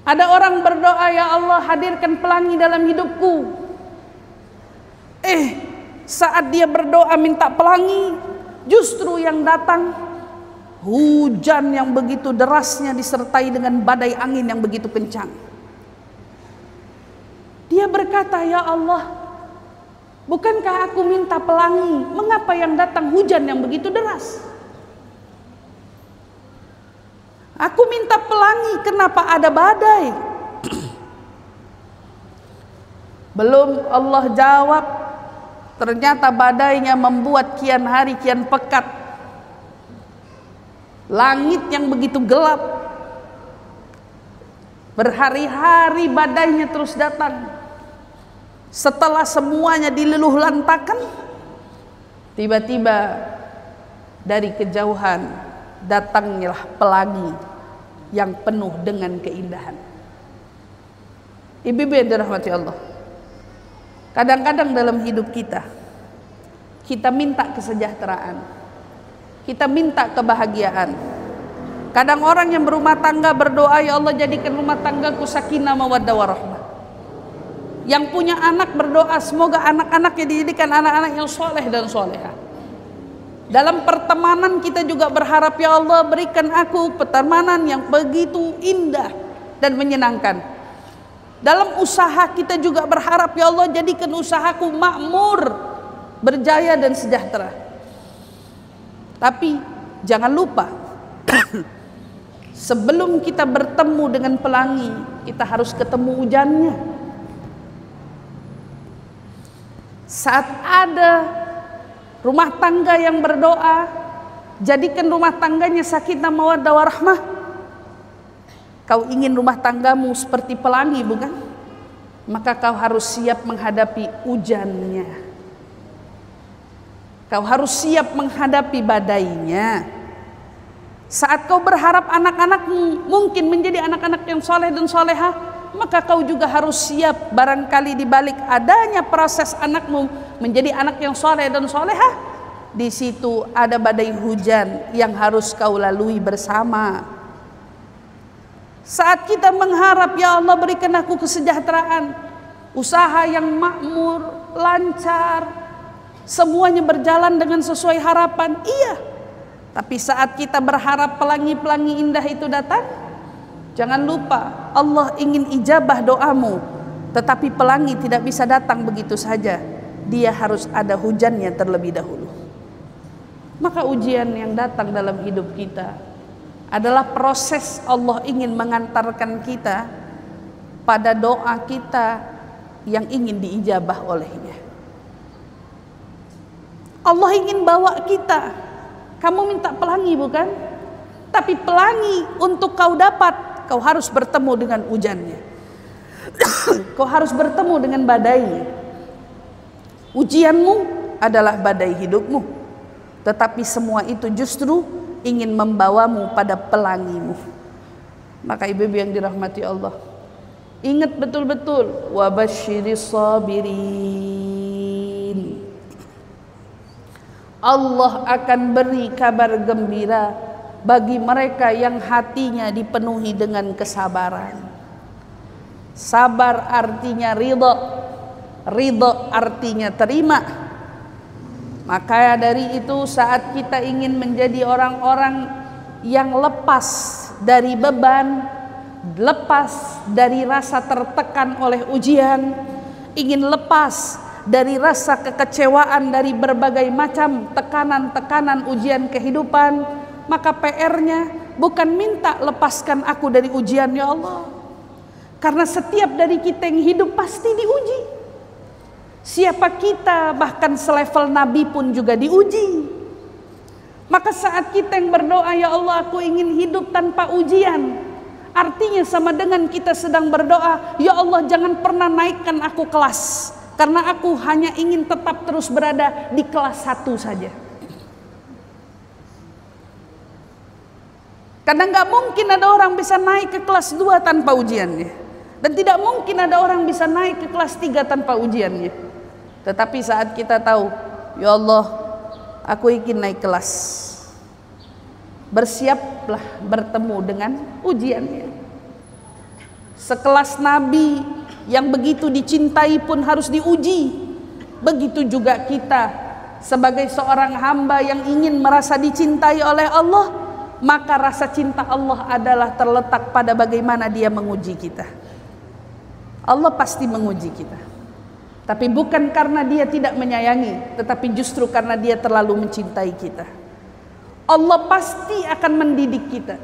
Ada orang berdoa, ya Allah hadirkan pelangi dalam hidupku. Saat dia berdoa minta pelangi, justru yang datang hujan yang begitu derasnya disertai dengan badai angin yang begitu kencang. Dia berkata, ya Allah, bukankah aku minta pelangi? Mengapa yang datang hujan yang begitu deras? Aku minta pelangi, kenapa ada badai? Belum Allah jawab, ternyata badainya membuat kian hari kian pekat. Langit yang begitu gelap, berhari-hari badainya terus datang. Setelah semuanya diluluh lantakan, tiba-tiba dari kejauhan datangnya pelangi yang penuh dengan keindahan. Ibu-ibu yang dirahmati Allah, kadang-kadang dalam hidup kita minta kesejahteraan, kita minta kebahagiaan. Kadang orang yang berumah tangga berdoa, ya Allah jadikan rumah tanggaku sakinah mawaddah warahmah. Yang punya anak berdoa, semoga anak-anaknya dijadikan anak-anak yang soleh dan solehah. Dalam pertemanan kita juga berharap, ya Allah berikan aku pertemanan yang begitu indah dan menyenangkan. Dalam usaha kita juga berharap, ya Allah jadikan usahaku makmur, berjaya dan sejahtera. Tapi jangan lupa, sebelum kita bertemu dengan pelangi, kita harus ketemu hujannya. Saat ada rumah tangga yang berdoa, jadikan rumah tangganya sakinah mawaddah warahmah. Kau ingin rumah tanggamu seperti pelangi, bukan? Maka kau harus siap menghadapi hujannya. Kau harus siap menghadapi badainya. Saat kau berharap anak-anakmu mungkin menjadi anak-anak yang soleh dan solehah, maka kau juga harus siap barangkali di balik adanya proses anakmu menjadi anak yang soleh dan solehah, di situ ada badai hujan yang harus kau lalui bersama. Saat kita mengharap, ya Allah berikan aku kesejahteraan, usaha yang makmur, lancar, semuanya berjalan dengan sesuai harapan, iya. Tapi saat kita berharap pelangi-pelangi indah itu datang, jangan lupa Allah ingin ijabah doamu. Tetapi pelangi tidak bisa datang begitu saja, dia harus ada hujannya terlebih dahulu. Maka ujian yang datang dalam hidup kita adalah proses Allah ingin mengantarkan kita pada doa kita yang ingin diijabah olehnya. Allah ingin bawa kita, kamu minta pelangi bukan? Tapi pelangi untuk kau dapat, kau harus bertemu dengan hujannya. Kau harus bertemu dengan badainya. Ujianmu adalah badai hidupmu, tetapi semua itu justru ingin membawamu pada pelangimu. Maka ibu-ibu yang dirahmati Allah, ingat betul-betul, wabasyiris sabirin. Allah akan beri kabar gembira bagi mereka yang hatinya dipenuhi dengan kesabaran. Sabar artinya ridha, ridha artinya terima. Maka dari itu saat kita ingin menjadi orang-orang yang lepas dari beban, lepas dari rasa tertekan oleh ujian, ingin lepas dari rasa kekecewaan dari berbagai macam tekanan-tekanan ujian kehidupan, maka PR-nya bukan minta lepaskan aku dari ujian ya Allah. Karena setiap dari kita yang hidup pasti diuji. Siapa kita, bahkan selevel Nabi pun juga diuji. Maka saat kita yang berdoa, ya Allah aku ingin hidup tanpa ujian, artinya sama dengan kita sedang berdoa, ya Allah jangan pernah naikkan aku kelas, karena aku hanya ingin tetap terus berada di kelas 1 saja. Karena nggak mungkin ada orang bisa naik ke kelas 2 tanpa ujiannya. Dan tidak mungkin ada orang bisa naik ke kelas 3 tanpa ujiannya. Tetapi saat kita tahu, ya Allah, aku ingin naik kelas, bersiaplah bertemu dengan ujiannya. Sekelas Nabi yang begitu dicintai pun harus diuji. Begitu juga kita sebagai seorang hamba yang ingin merasa dicintai oleh Allah, maka rasa cinta Allah adalah terletak pada bagaimana Dia menguji kita. Allah pasti menguji kita, tapi bukan karena Dia tidak menyayangi, tetapi justru karena Dia terlalu mencintai kita. Allah pasti akan mendidik kita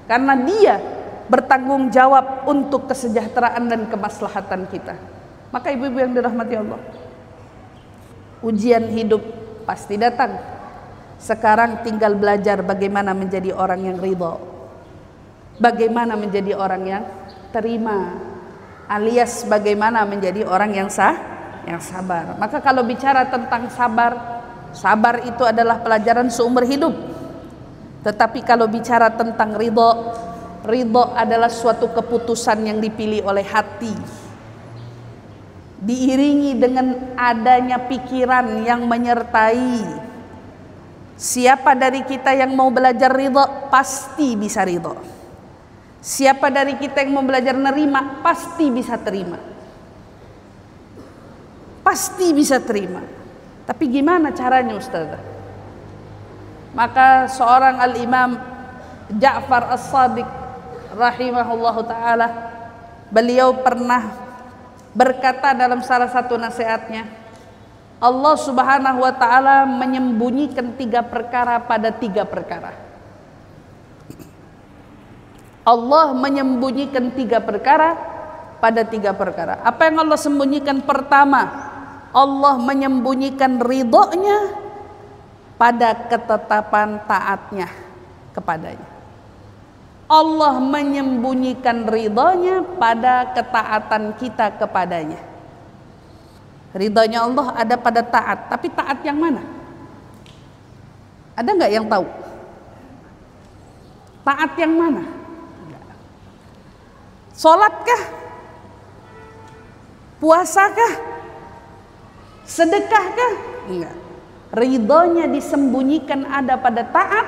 karena Dia bertanggung jawab untuk kesejahteraan dan kemaslahatan kita. Maka ibu-ibu yang dirahmati Allah, ujian hidup pasti datang. Sekarang tinggal belajar bagaimana menjadi orang yang ridho, bagaimana menjadi orang yang terima, alias bagaimana menjadi orang yang sabar. Maka kalau bicara tentang sabar itu adalah pelajaran seumur hidup. Tetapi kalau bicara tentang ridho adalah suatu keputusan yang dipilih oleh hati, diiringi dengan adanya pikiran yang menyertai. Siapa dari kita yang mau belajar ridho pasti bisa ridho. Siapa dari kita yang mau belajar nerima pasti bisa terima. Pasti bisa terima. Tapi gimana caranya, Ustazah? Maka seorang Al-Imam Ja'far As-Shadiq rahimahullahu ta'ala, beliau pernah berkata dalam salah satu nasihatnya, Allah subhanahu wa ta'ala menyembunyikan 3 perkara pada 3 perkara. Allah menyembunyikan 3 perkara pada 3 perkara. Apa yang Allah sembunyikan? Pertama, Allah menyembunyikan ridhonya pada ketetapan taatnya kepadanya. Allah menyembunyikan ridhonya pada ketaatan kita kepadanya. Ridhonya Allah ada pada taat, tapi taat yang mana? Ada nggak yang tahu? Taat yang mana? Sholatkah? Puasakah? Sedekahkah? Enggak. Ridhonya disembunyikan ada pada taat,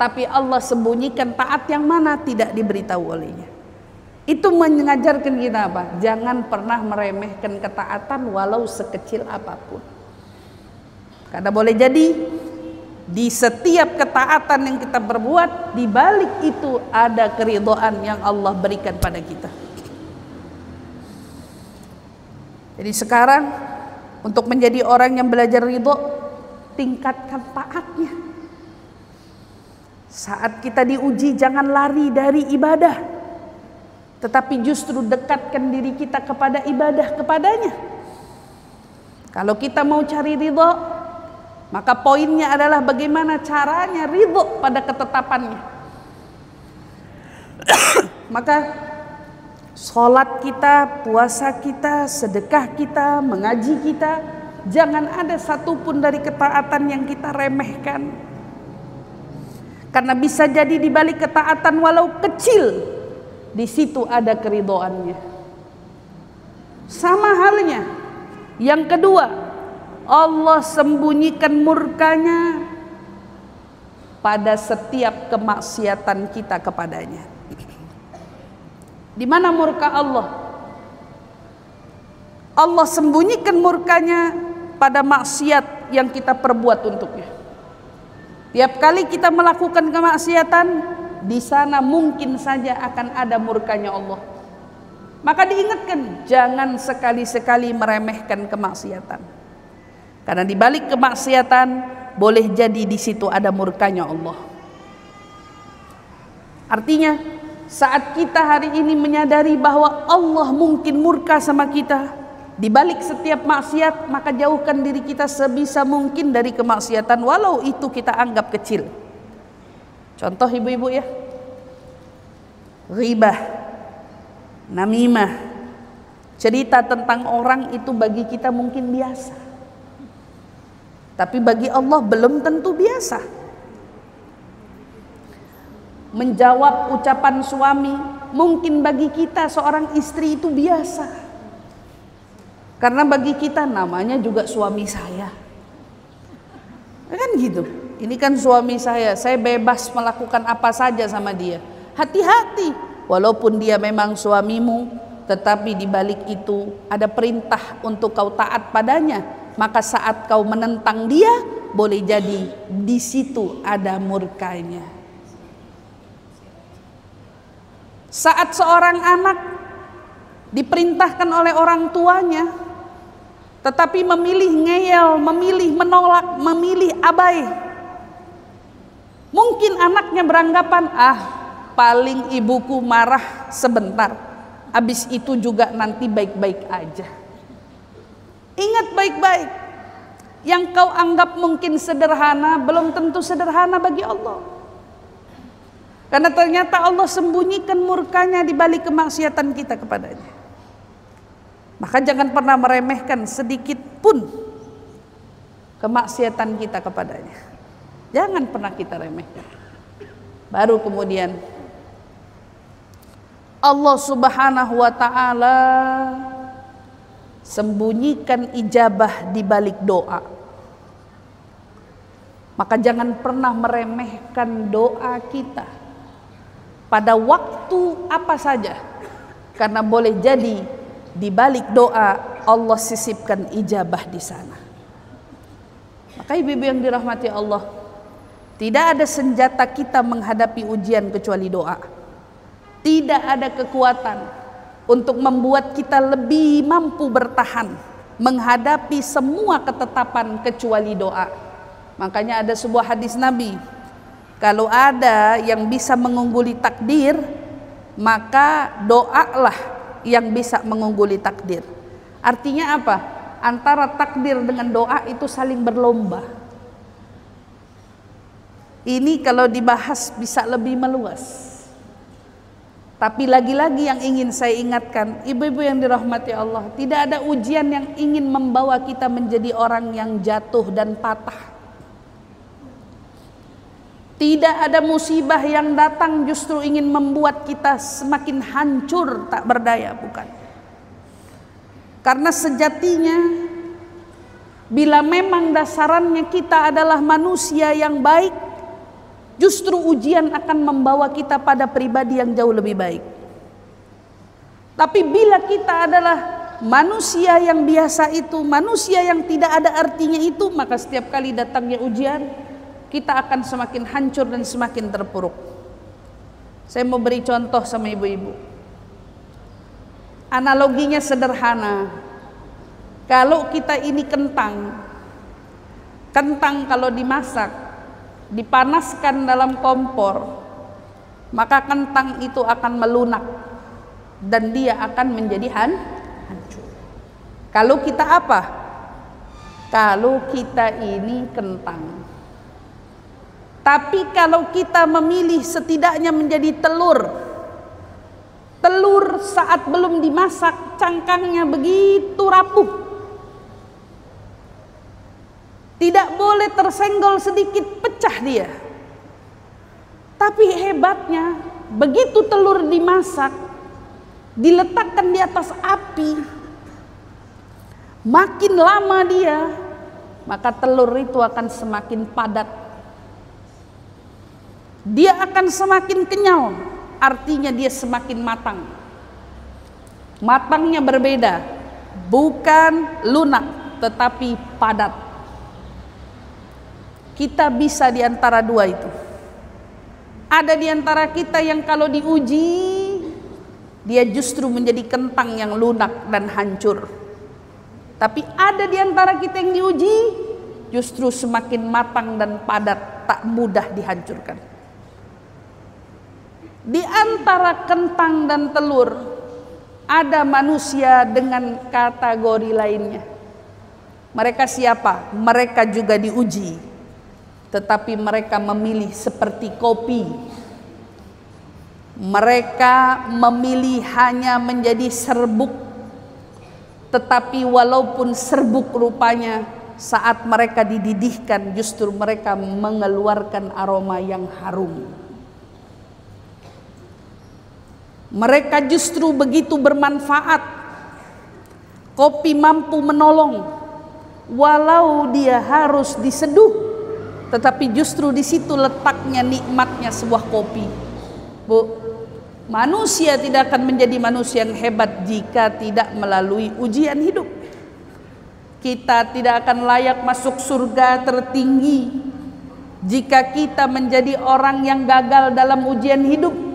tapi Allah sembunyikan taat yang mana tidak diberitahu olehnya. Itu mengajarkan kita apa? Jangan pernah meremehkan ketaatan walau sekecil apapun. Karena boleh jadi di setiap ketaatan yang kita berbuat, di balik itu ada keridhaan yang Allah berikan pada kita. Jadi sekarang untuk menjadi orang yang belajar ridho, tingkatkan taatnya. Saat kita diuji, jangan lari dari ibadah, tetapi justru dekatkan diri kita kepada ibadah kepadanya. Kalau kita mau cari ridho, maka poinnya adalah bagaimana caranya ridho pada ketetapannya. Maka sholat kita, puasa kita, sedekah kita, mengaji kita, jangan ada satupun dari ketaatan yang kita remehkan. Karena bisa jadi di balik ketaatan walau kecil, di situ ada keridhoannya. Sama halnya yang kedua, Allah sembunyikan murkanya pada setiap kemaksiatan kita kepadanya. Di mana murka Allah? Allah sembunyikan murkanya pada maksiat yang kita perbuat untuknya. Tiap kali kita melakukan kemaksiatan, di sana mungkin saja akan ada murkanya Allah. Maka diingatkan, jangan sekali-sekali meremehkan kemaksiatan. Karena di balik kemaksiatan boleh jadi di situ ada murkanya Allah. Artinya, saat kita hari ini menyadari bahwa Allah mungkin murka sama kita, di balik setiap maksiat, maka jauhkan diri kita sebisa mungkin dari kemaksiatan, walau itu kita anggap kecil. Contoh ibu-ibu ya, ghibah, namimah, cerita tentang orang itu bagi kita mungkin biasa, tapi bagi Allah belum tentu biasa. menjawab ucapan suami. Mungkin bagi kita seorang istri itu biasa, karena bagi kita namanya juga suami saya, kan gitu. Ini kan suami saya bebas melakukan apa saja sama dia. Hati-hati, walaupun dia memang suamimu, tetapi di balik itu ada perintah untuk kau taat padanya. Maka saat kau menentang dia, boleh jadi di situ ada murkanya. Saat seorang anak diperintahkan oleh orang tuanya, tetapi memilih ngeyel, memilih menolak, memilih abai, mungkin anaknya beranggapan, paling ibuku marah sebentar, habis itu juga nanti baik-baik aja. Ingat baik-baik, yang kau anggap mungkin sederhana belum tentu sederhana bagi Allah. Karena ternyata Allah sembunyikan murkanya di balik kemaksiatan kita kepadanya. Maka jangan pernah meremehkan sedikit pun kemaksiatan kita kepadanya. Jangan pernah kita remehkan. Baru kemudian Allah Subhanahu wa ta'ala sembunyikan ijabah di balik doa. Maka jangan pernah meremehkan doa kita pada waktu apa saja, karena boleh jadi di balik doa Allah sisipkan ijabah di sana. Maka ibu-ibu yang dirahmati Allah, tidak ada senjata kita menghadapi ujian kecuali doa. Tidak ada kekuatan untuk membuat kita lebih mampu bertahan menghadapi semua ketetapan kecuali doa. Makanya ada sebuah hadis Nabi, kalau ada yang bisa mengungguli takdir, maka doalah yang bisa mengungguli takdir. Artinya apa? Antara takdir dengan doa itu saling berlomba. Ini kalau dibahas bisa lebih meluas. Tapi lagi-lagi yang ingin saya ingatkan, ibu-ibu yang dirahmati Allah, tidak ada ujian yang ingin membawa kita menjadi orang yang jatuh dan patah. Tidak ada musibah yang datang justru ingin membuat kita semakin hancur tak berdaya, bukan. Karena sejatinya bila memang dasarannya kita adalah manusia yang baik, justru ujian akan membawa kita pada pribadi yang jauh lebih baik. Tapi bila kita adalah manusia yang biasa itu, manusia yang tidak ada artinya itu, maka setiap kali datangnya ujian, kita akan semakin hancur dan semakin terpuruk. Saya mau beri contoh sama ibu-ibu. Analoginya sederhana. Kalau kita ini kentang kalau dimasak, dipanaskan dalam kompor, maka kentang itu akan melunak dan dia akan menjadi hancur. Kalau kita apa? Kalau kita ini kentang. Tapi kalau kita memilih setidaknya menjadi telur saat belum dimasak, cangkangnya begitu rapuh. Tidak boleh tersenggol sedikit, pecah dia. Tapi hebatnya, begitu telur dimasak, diletakkan di atas api, makin lama dia, maka telur itu akan semakin padat. Dia akan semakin kenyal, artinya dia semakin matang. Matangnya berbeda, bukan lunak, tetapi padat. Kita bisa di antara dua itu. Ada di antara kita yang kalau diuji, dia justru menjadi kentang yang lunak dan hancur. Tapi ada di antara kita yang diuji, justru semakin matang dan padat, tak mudah dihancurkan. Di antara kentang dan telur, ada manusia dengan kategori lainnya. Mereka siapa? Mereka juga diuji, tetapi mereka memilih seperti kopi. Mereka memilih hanya menjadi serbuk, tetapi walaupun serbuk rupanya, saat mereka dididihkan justru mereka mengeluarkan aroma yang harum. Mereka justru begitu bermanfaat. Kopi mampu menolong, walau dia harus diseduh, tetapi justru di situ letaknya nikmatnya sebuah kopi. Bu, manusia tidak akan menjadi manusia yang hebat jika tidak melalui ujian hidup. Kita tidak akan layak masuk surga tertinggi jika kita menjadi orang yang gagal dalam ujian hidup.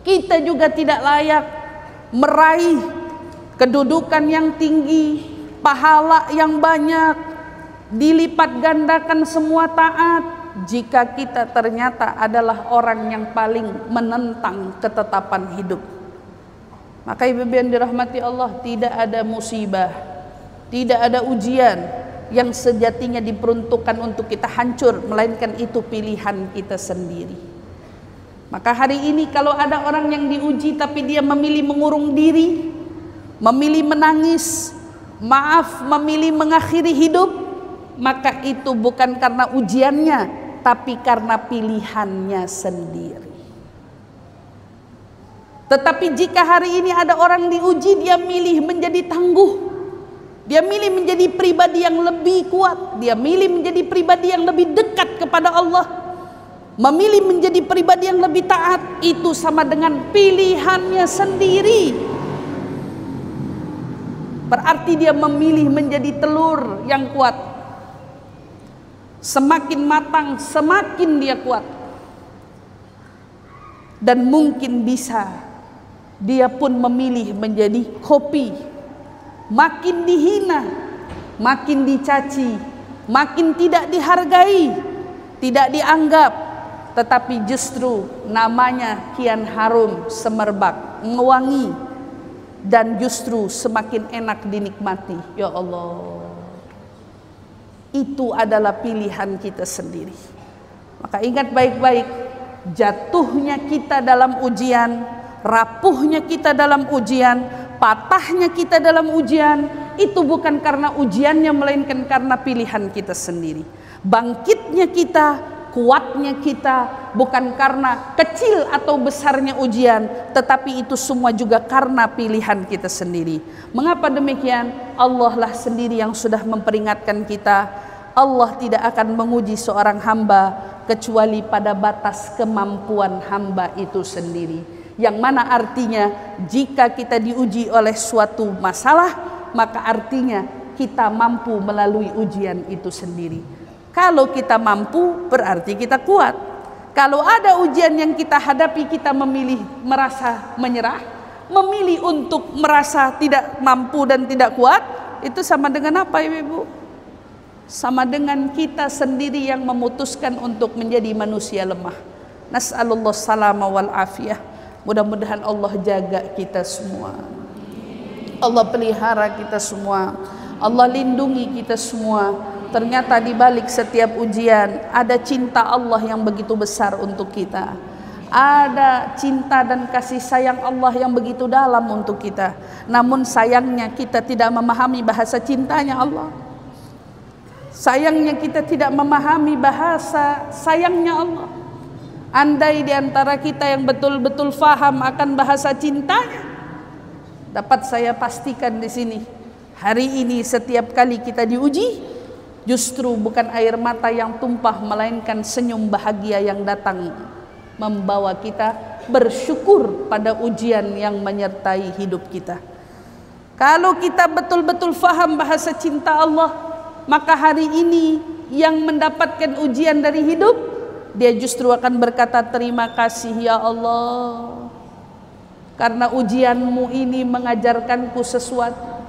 Kita juga tidak layak meraih kedudukan yang tinggi, pahala yang banyak, dilipat gandakan semua taat, jika kita ternyata adalah orang yang paling menentang ketetapan hidup. Maka ibu yang dirahmati Allah, tidak ada musibah, tidak ada ujian yang sejatinya diperuntukkan untuk kita hancur, melainkan itu pilihan kita sendiri. Maka hari ini kalau ada orang yang diuji tapi dia memilih mengurung diri, memilih menangis, memilih mengakhiri hidup, maka itu bukan karena ujiannya, tapi karena pilihannya sendiri. Tetapi jika hari ini ada orang diuji, dia milih menjadi tangguh, dia milih menjadi pribadi yang lebih kuat, dia milih menjadi pribadi yang lebih dekat kepada Allah, memilih menjadi pribadi yang lebih taat, itu sama dengan pilihannya sendiri. Berarti dia memilih menjadi telur yang kuat. Semakin matang, semakin dia kuat. Dan mungkin bisa dia pun memilih menjadi kopi. Makin dihina, makin dicaci, makin tidak dihargai, tidak dianggap, tetapi justru namanya kian harum, semerbak, mewangi, dan justru semakin enak dinikmati. Ya Allah, itu adalah pilihan kita sendiri. Maka ingat baik-baik, jatuhnya kita dalam ujian, rapuhnya kita dalam ujian, patahnya kita dalam ujian, itu bukan karena ujiannya, melainkan karena pilihan kita sendiri. Bangkitnya kita, kuatnya kita, bukan karena kecil atau besarnya ujian, tetapi itu semua juga karena pilihan kita sendiri. Mengapa demikian? Allah lah sendiri yang sudah memperingatkan kita. Allah tidak akan menguji seorang hamba kecuali pada batas kemampuan hamba itu sendiri. Yang mana artinya jika kita diuji oleh suatu masalah, maka artinya kita mampu melalui ujian itu sendiri. Kalau kita mampu, berarti kita kuat. Kalau ada ujian yang kita hadapi, kita memilih merasa menyerah, memilih untuk merasa tidak mampu dan tidak kuat, itu sama dengan apa, Ibu? Sama dengan kita sendiri yang memutuskan untuk menjadi manusia lemah. Nas'alullah salama wal afiyah. Mudah-mudahan Allah jaga kita semua, Allah pelihara kita semua, Allah lindungi kita semua. Ternyata di balik setiap ujian ada cinta Allah yang begitu besar untuk kita. Ada cinta dan kasih sayang Allah yang begitu dalam untuk kita. Namun sayangnya kita tidak memahami bahasa cintanya Allah. Sayangnya kita tidak memahami bahasa sayangnya Allah. Andai di antara kita yang betul-betul faham akan bahasa cintanya, dapat saya pastikan di sini, hari ini setiap kali kita diuji, justru bukan air mata yang tumpah, melainkan senyum bahagia yang datang membawa kita bersyukur pada ujian yang menyertai hidup kita. Kalau kita betul-betul faham bahasa cinta Allah, maka hari ini yang mendapatkan ujian dari hidup, dia justru akan berkata, terima kasih ya Allah, karena ujianmu ini mengajarkanku sesuatu.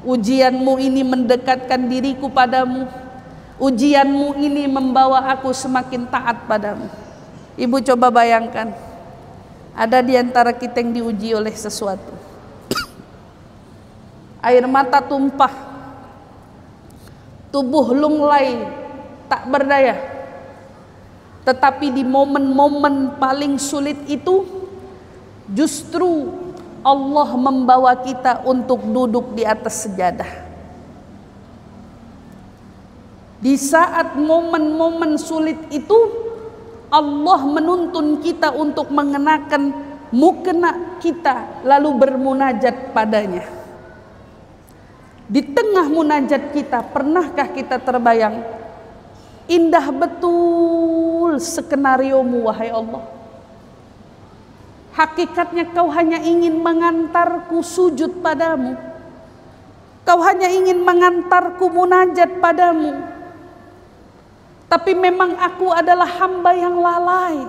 Ujianmu ini mendekatkan diriku padamu. Ujianmu ini membawa aku semakin taat padamu. Ibu coba bayangkan, ada di antara kita yang diuji oleh sesuatu. Air mata tumpah, tubuh lunglai, tak berdaya. Tetapi di momen-momen paling sulit itu, justru Allah membawa kita untuk duduk di atas sejadah. Di saat momen-momen sulit itu, Allah menuntun kita untuk mengenakan mukena kita lalu bermunajat padanya. Di tengah munajat kita, pernahkah kita terbayang indah betul skenariomu wahai Allah? Hakikatnya kau hanya ingin mengantarku sujud padamu. Kau hanya ingin mengantarku munajat padamu. Tapi memang aku adalah hamba yang lalai,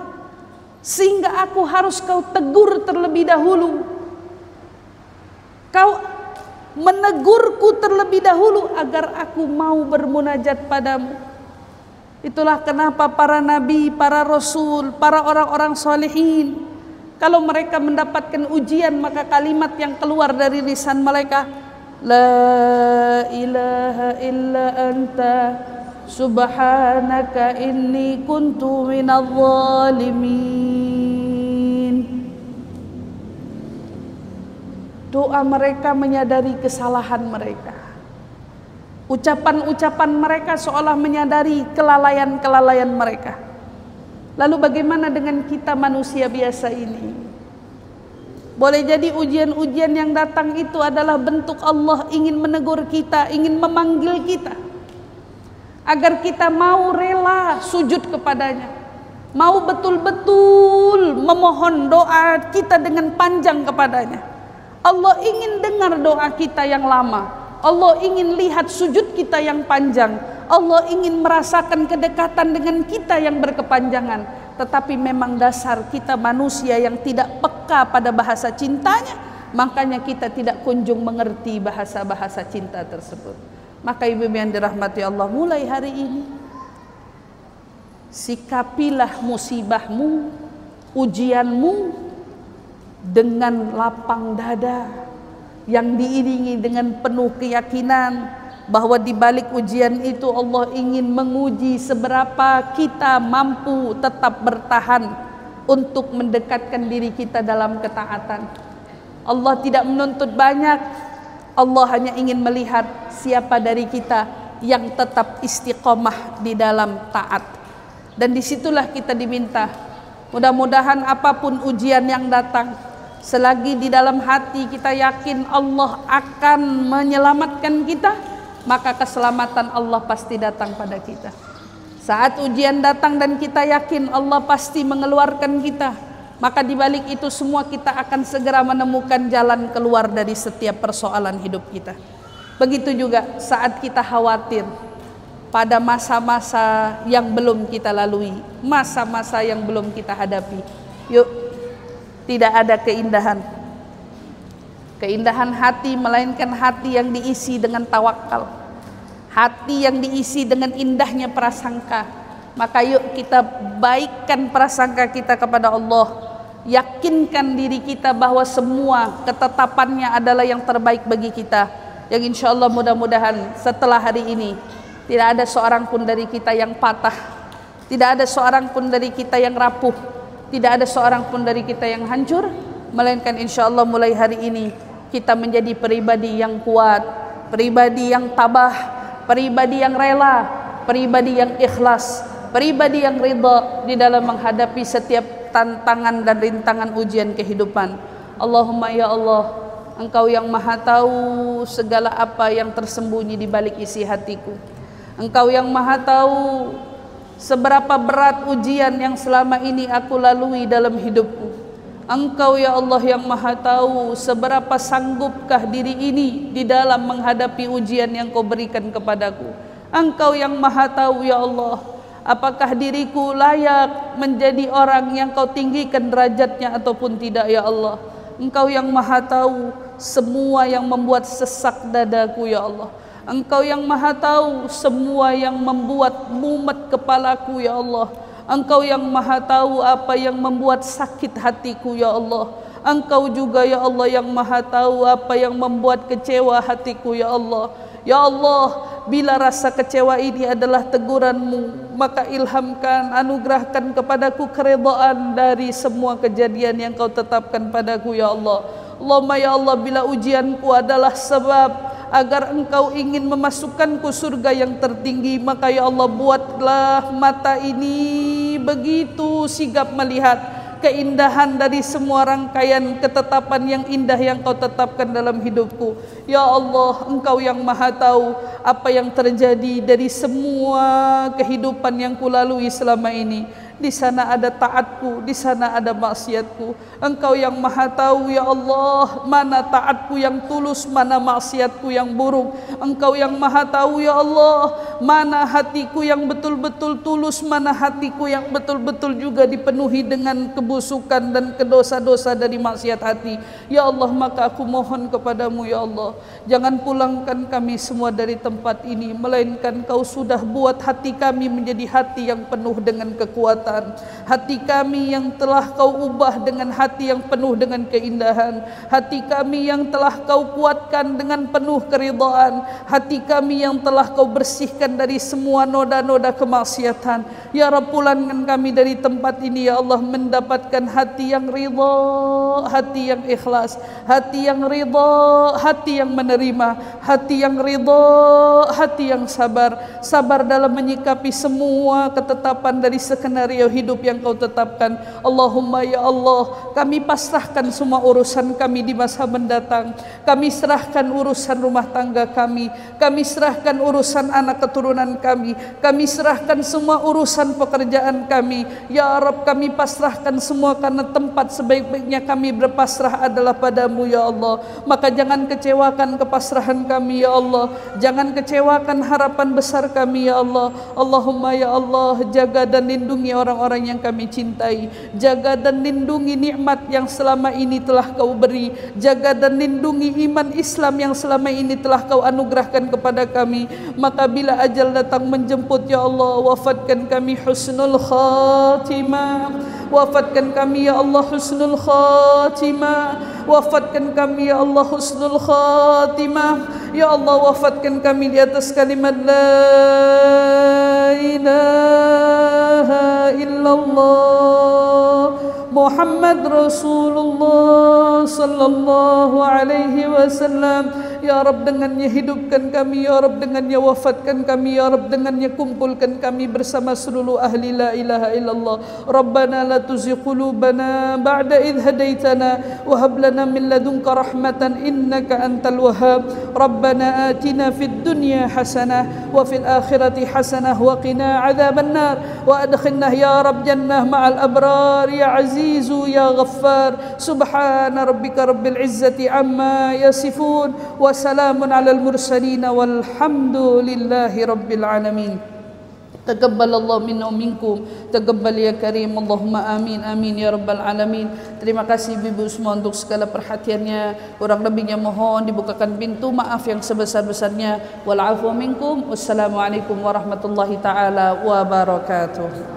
sehingga aku harus kau tegur terlebih dahulu. Kau menegurku terlebih dahulu agar aku mau bermunajat padamu. Itulah kenapa para nabi, para rasul, para orang-orang solehin, kalau mereka mendapatkan ujian, maka kalimat yang keluar dari lisan mereka, la ilaha illa anta subhanaka inni kuntu minadh dhalimin. Doa mereka menyadari kesalahan mereka. Ucapan-ucapan mereka seolah menyadari kelalaian-kelalaian mereka. Lalu bagaimana dengan kita manusia biasa ini? Boleh jadi ujian-ujian yang datang itu adalah bentuk Allah ingin menegur kita, ingin memanggil kita, agar kita mau rela sujud kepadanya, mau betul-betul memohon doa kita dengan panjang kepadanya. Allah ingin dengar doa kita yang lama. Allah ingin lihat sujud kita yang panjang. Allah ingin merasakan kedekatan dengan kita yang berkepanjangan. Tetapi memang dasar kita manusia yang tidak peka pada bahasa cintanya, makanya kita tidak kunjung mengerti bahasa-bahasa cinta tersebut. Maka ibu yang dirahmati Allah, mulai hari ini sikapilah musibahmu, ujianmu dengan lapang dada yang diiringi dengan penuh keyakinan bahwa di balik ujian itu Allah ingin menguji seberapa kita mampu tetap bertahan untuk mendekatkan diri kita dalam ketaatan. Allah tidak menuntut banyak, Allah hanya ingin melihat siapa dari kita yang tetap istiqomah di dalam taat. Dan disitulah kita diminta, mudah-mudahan apapun ujian yang datang, selagi di dalam hati kita yakin Allah akan menyelamatkan kita, maka keselamatan Allah pasti datang pada kita. Saat ujian datang dan kita yakin Allah pasti mengeluarkan kita, maka di balik itu semua kita akan segera menemukan jalan keluar dari setiap persoalan hidup kita. Begitu juga saat kita khawatir pada masa-masa yang belum kita lalui, masa-masa yang belum kita hadapi. Yuk, tidak ada keindahan hati melainkan hati yang diisi dengan tawakal, hati yang diisi dengan indahnya prasangka. Maka yuk kita baikkan prasangka kita kepada Allah, yakinkan diri kita bahwa semua ketetapannya adalah yang terbaik bagi kita, yang insya Allah mudah-mudahan setelah hari ini tidak ada seorang pun dari kita yang patah, tidak ada seorang pun dari kita yang rapuh, tidak ada seorang pun dari kita yang hancur, melainkan insya Allah mulai hari ini kita menjadi pribadi yang kuat, pribadi yang tabah, pribadi yang rela, pribadi yang ikhlas, pribadi yang ridha di dalam menghadapi setiap tantangan dan rintangan ujian kehidupan. Allahumma ya Allah, Engkau yang maha tahu segala apa yang tersembunyi di balik isi hatiku. Engkau yang maha tahu seberapa berat ujian yang selama ini aku lalui dalam hidupku. Engkau ya Allah yang maha tahu seberapa sanggupkah diri ini di dalam menghadapi ujian yang Kau berikan kepadaku. Engkau yang maha tahu ya Allah, apakah diriku layak menjadi orang yang Kau tinggikan derajatnya ataupun tidak ya Allah. Engkau yang maha tahu semua yang membuat sesak dadaku ya Allah. Engkau yang maha tahu semua yang membuat mumet kepalaku ya Allah. Engkau yang maha tahu apa yang membuat sakit hatiku ya Allah. Engkau juga ya Allah yang maha tahu apa yang membuat kecewa hatiku ya Allah. Ya Allah, bila rasa kecewa ini adalah teguran-Mu, maka ilhamkan, anugerahkan kepadaku keredaan dari semua kejadian yang Kau tetapkan padaku ya Allah. Allahumma ya Allah, bila ujianku adalah sebab agar Engkau ingin memasukkanku surga yang tertinggi, maka ya Allah buatlah mata ini begitu sigap melihat keindahan dari semua rangkaian ketetapan yang indah yang Kau tetapkan dalam hidupku. Ya Allah, Engkau yang Maha tahu apa yang terjadi dari semua kehidupan yang kulalui selama ini. Di sana ada taatku, di sana ada maksiatku. Engkau yang Maha tahu ya Allah, mana taatku yang tulus, mana maksiatku yang buruk. Engkau yang Maha tahu ya Allah, mana hatiku yang betul-betul tulus, mana hatiku yang betul-betul juga dipenuhi dengan kebusukan dan kedosa-dosa dari maksiat hati. Ya Allah, maka aku mohon kepadamu ya Allah, jangan pulangkan kami semua dari tempat ini, melainkan Kau sudah buat hati kami menjadi hati yang penuh dengan kekuatan, hati kami yang telah Kau ubah dengan hati yang penuh dengan keindahan, hati kami yang telah Kau kuatkan dengan penuh keridhaan, hati kami yang telah Kau bersihkan dari semua noda-noda kemaksiatan. Ya Rabb, pulangkan kami dari tempat ini ya Allah mendapatkan hati yang ridha, hati yang ikhlas, hati yang ridha, hati yang menerima, hati yang ridha, hati yang sabar, sabar dalam menyikapi semua ketetapan dari skenario hidup yang Kau tetapkan. Allahumma ya Allah, kami pasrahkan semua urusan kami di masa mendatang. Kami serahkan urusan rumah tangga kami serahkan urusan anak keturunan kami serahkan semua urusan pekerjaan kami. Ya Rabb, kami pasrahkan semua karena tempat sebaik-baiknya kami berpasrah adalah padamu ya Allah. Maka jangan kecewakan kepasrahan kami ya Allah, jangan kecewakan harapan besar kami ya Allah. Allahumma ya Allah, jaga dan lindungi orang-orang yang kami cintai, jaga dan lindungi nikmat yang selama ini telah Kau beri, jaga dan lindungi iman Islam yang selama ini telah Kau anugerahkan kepada kami. Maka bila ajal datang menjemput ya Allah, wafatkan kami husnul khatimah, wafatkan kami ya Allah husnul khatimah, wafatkan kami ya Allah husnul khatimah. Ya Allah, wafatkan kami di atas kalimat la ilaha illallah Muhammad Rasulullah sallallahu alaihi wasallam. Ya Rabb, dengannya hidupkan kami, ya Rabb, dengannya wafatkan kami, ya Rabb, dengannya kumpulkan kami bersama seluruh ahli la ilaha illallah. Rabbana la tuzigh qulubana ba'da idh hadaitana wa hab lana min ladunka rahmatan innaka antal wahhab. Rabbana atina fid dunya hasanah wa fil akhirati hasanah wa qina adzaban nar wa adkhilna ya Rabb jannah ma'al abrar ya azizu ya ghaffar. Subhana rabbika rabbil izzati amma yasifun wa salamun alal mursalin walhamdulillahi rabbil alamin. Taqabbalallahu minna wa minkum, taqabbal ya karim, Allahumma amin amin ya rabbal alamin. Terima kasih Ibu semua untuk segala perhatiannya. Kurang lebihnya mohon dibukakan pintu maaf yang sebesar-besarnya. Wal afwa minkum. Wassalamualaikum warahmatullahi taala wabarakatuh.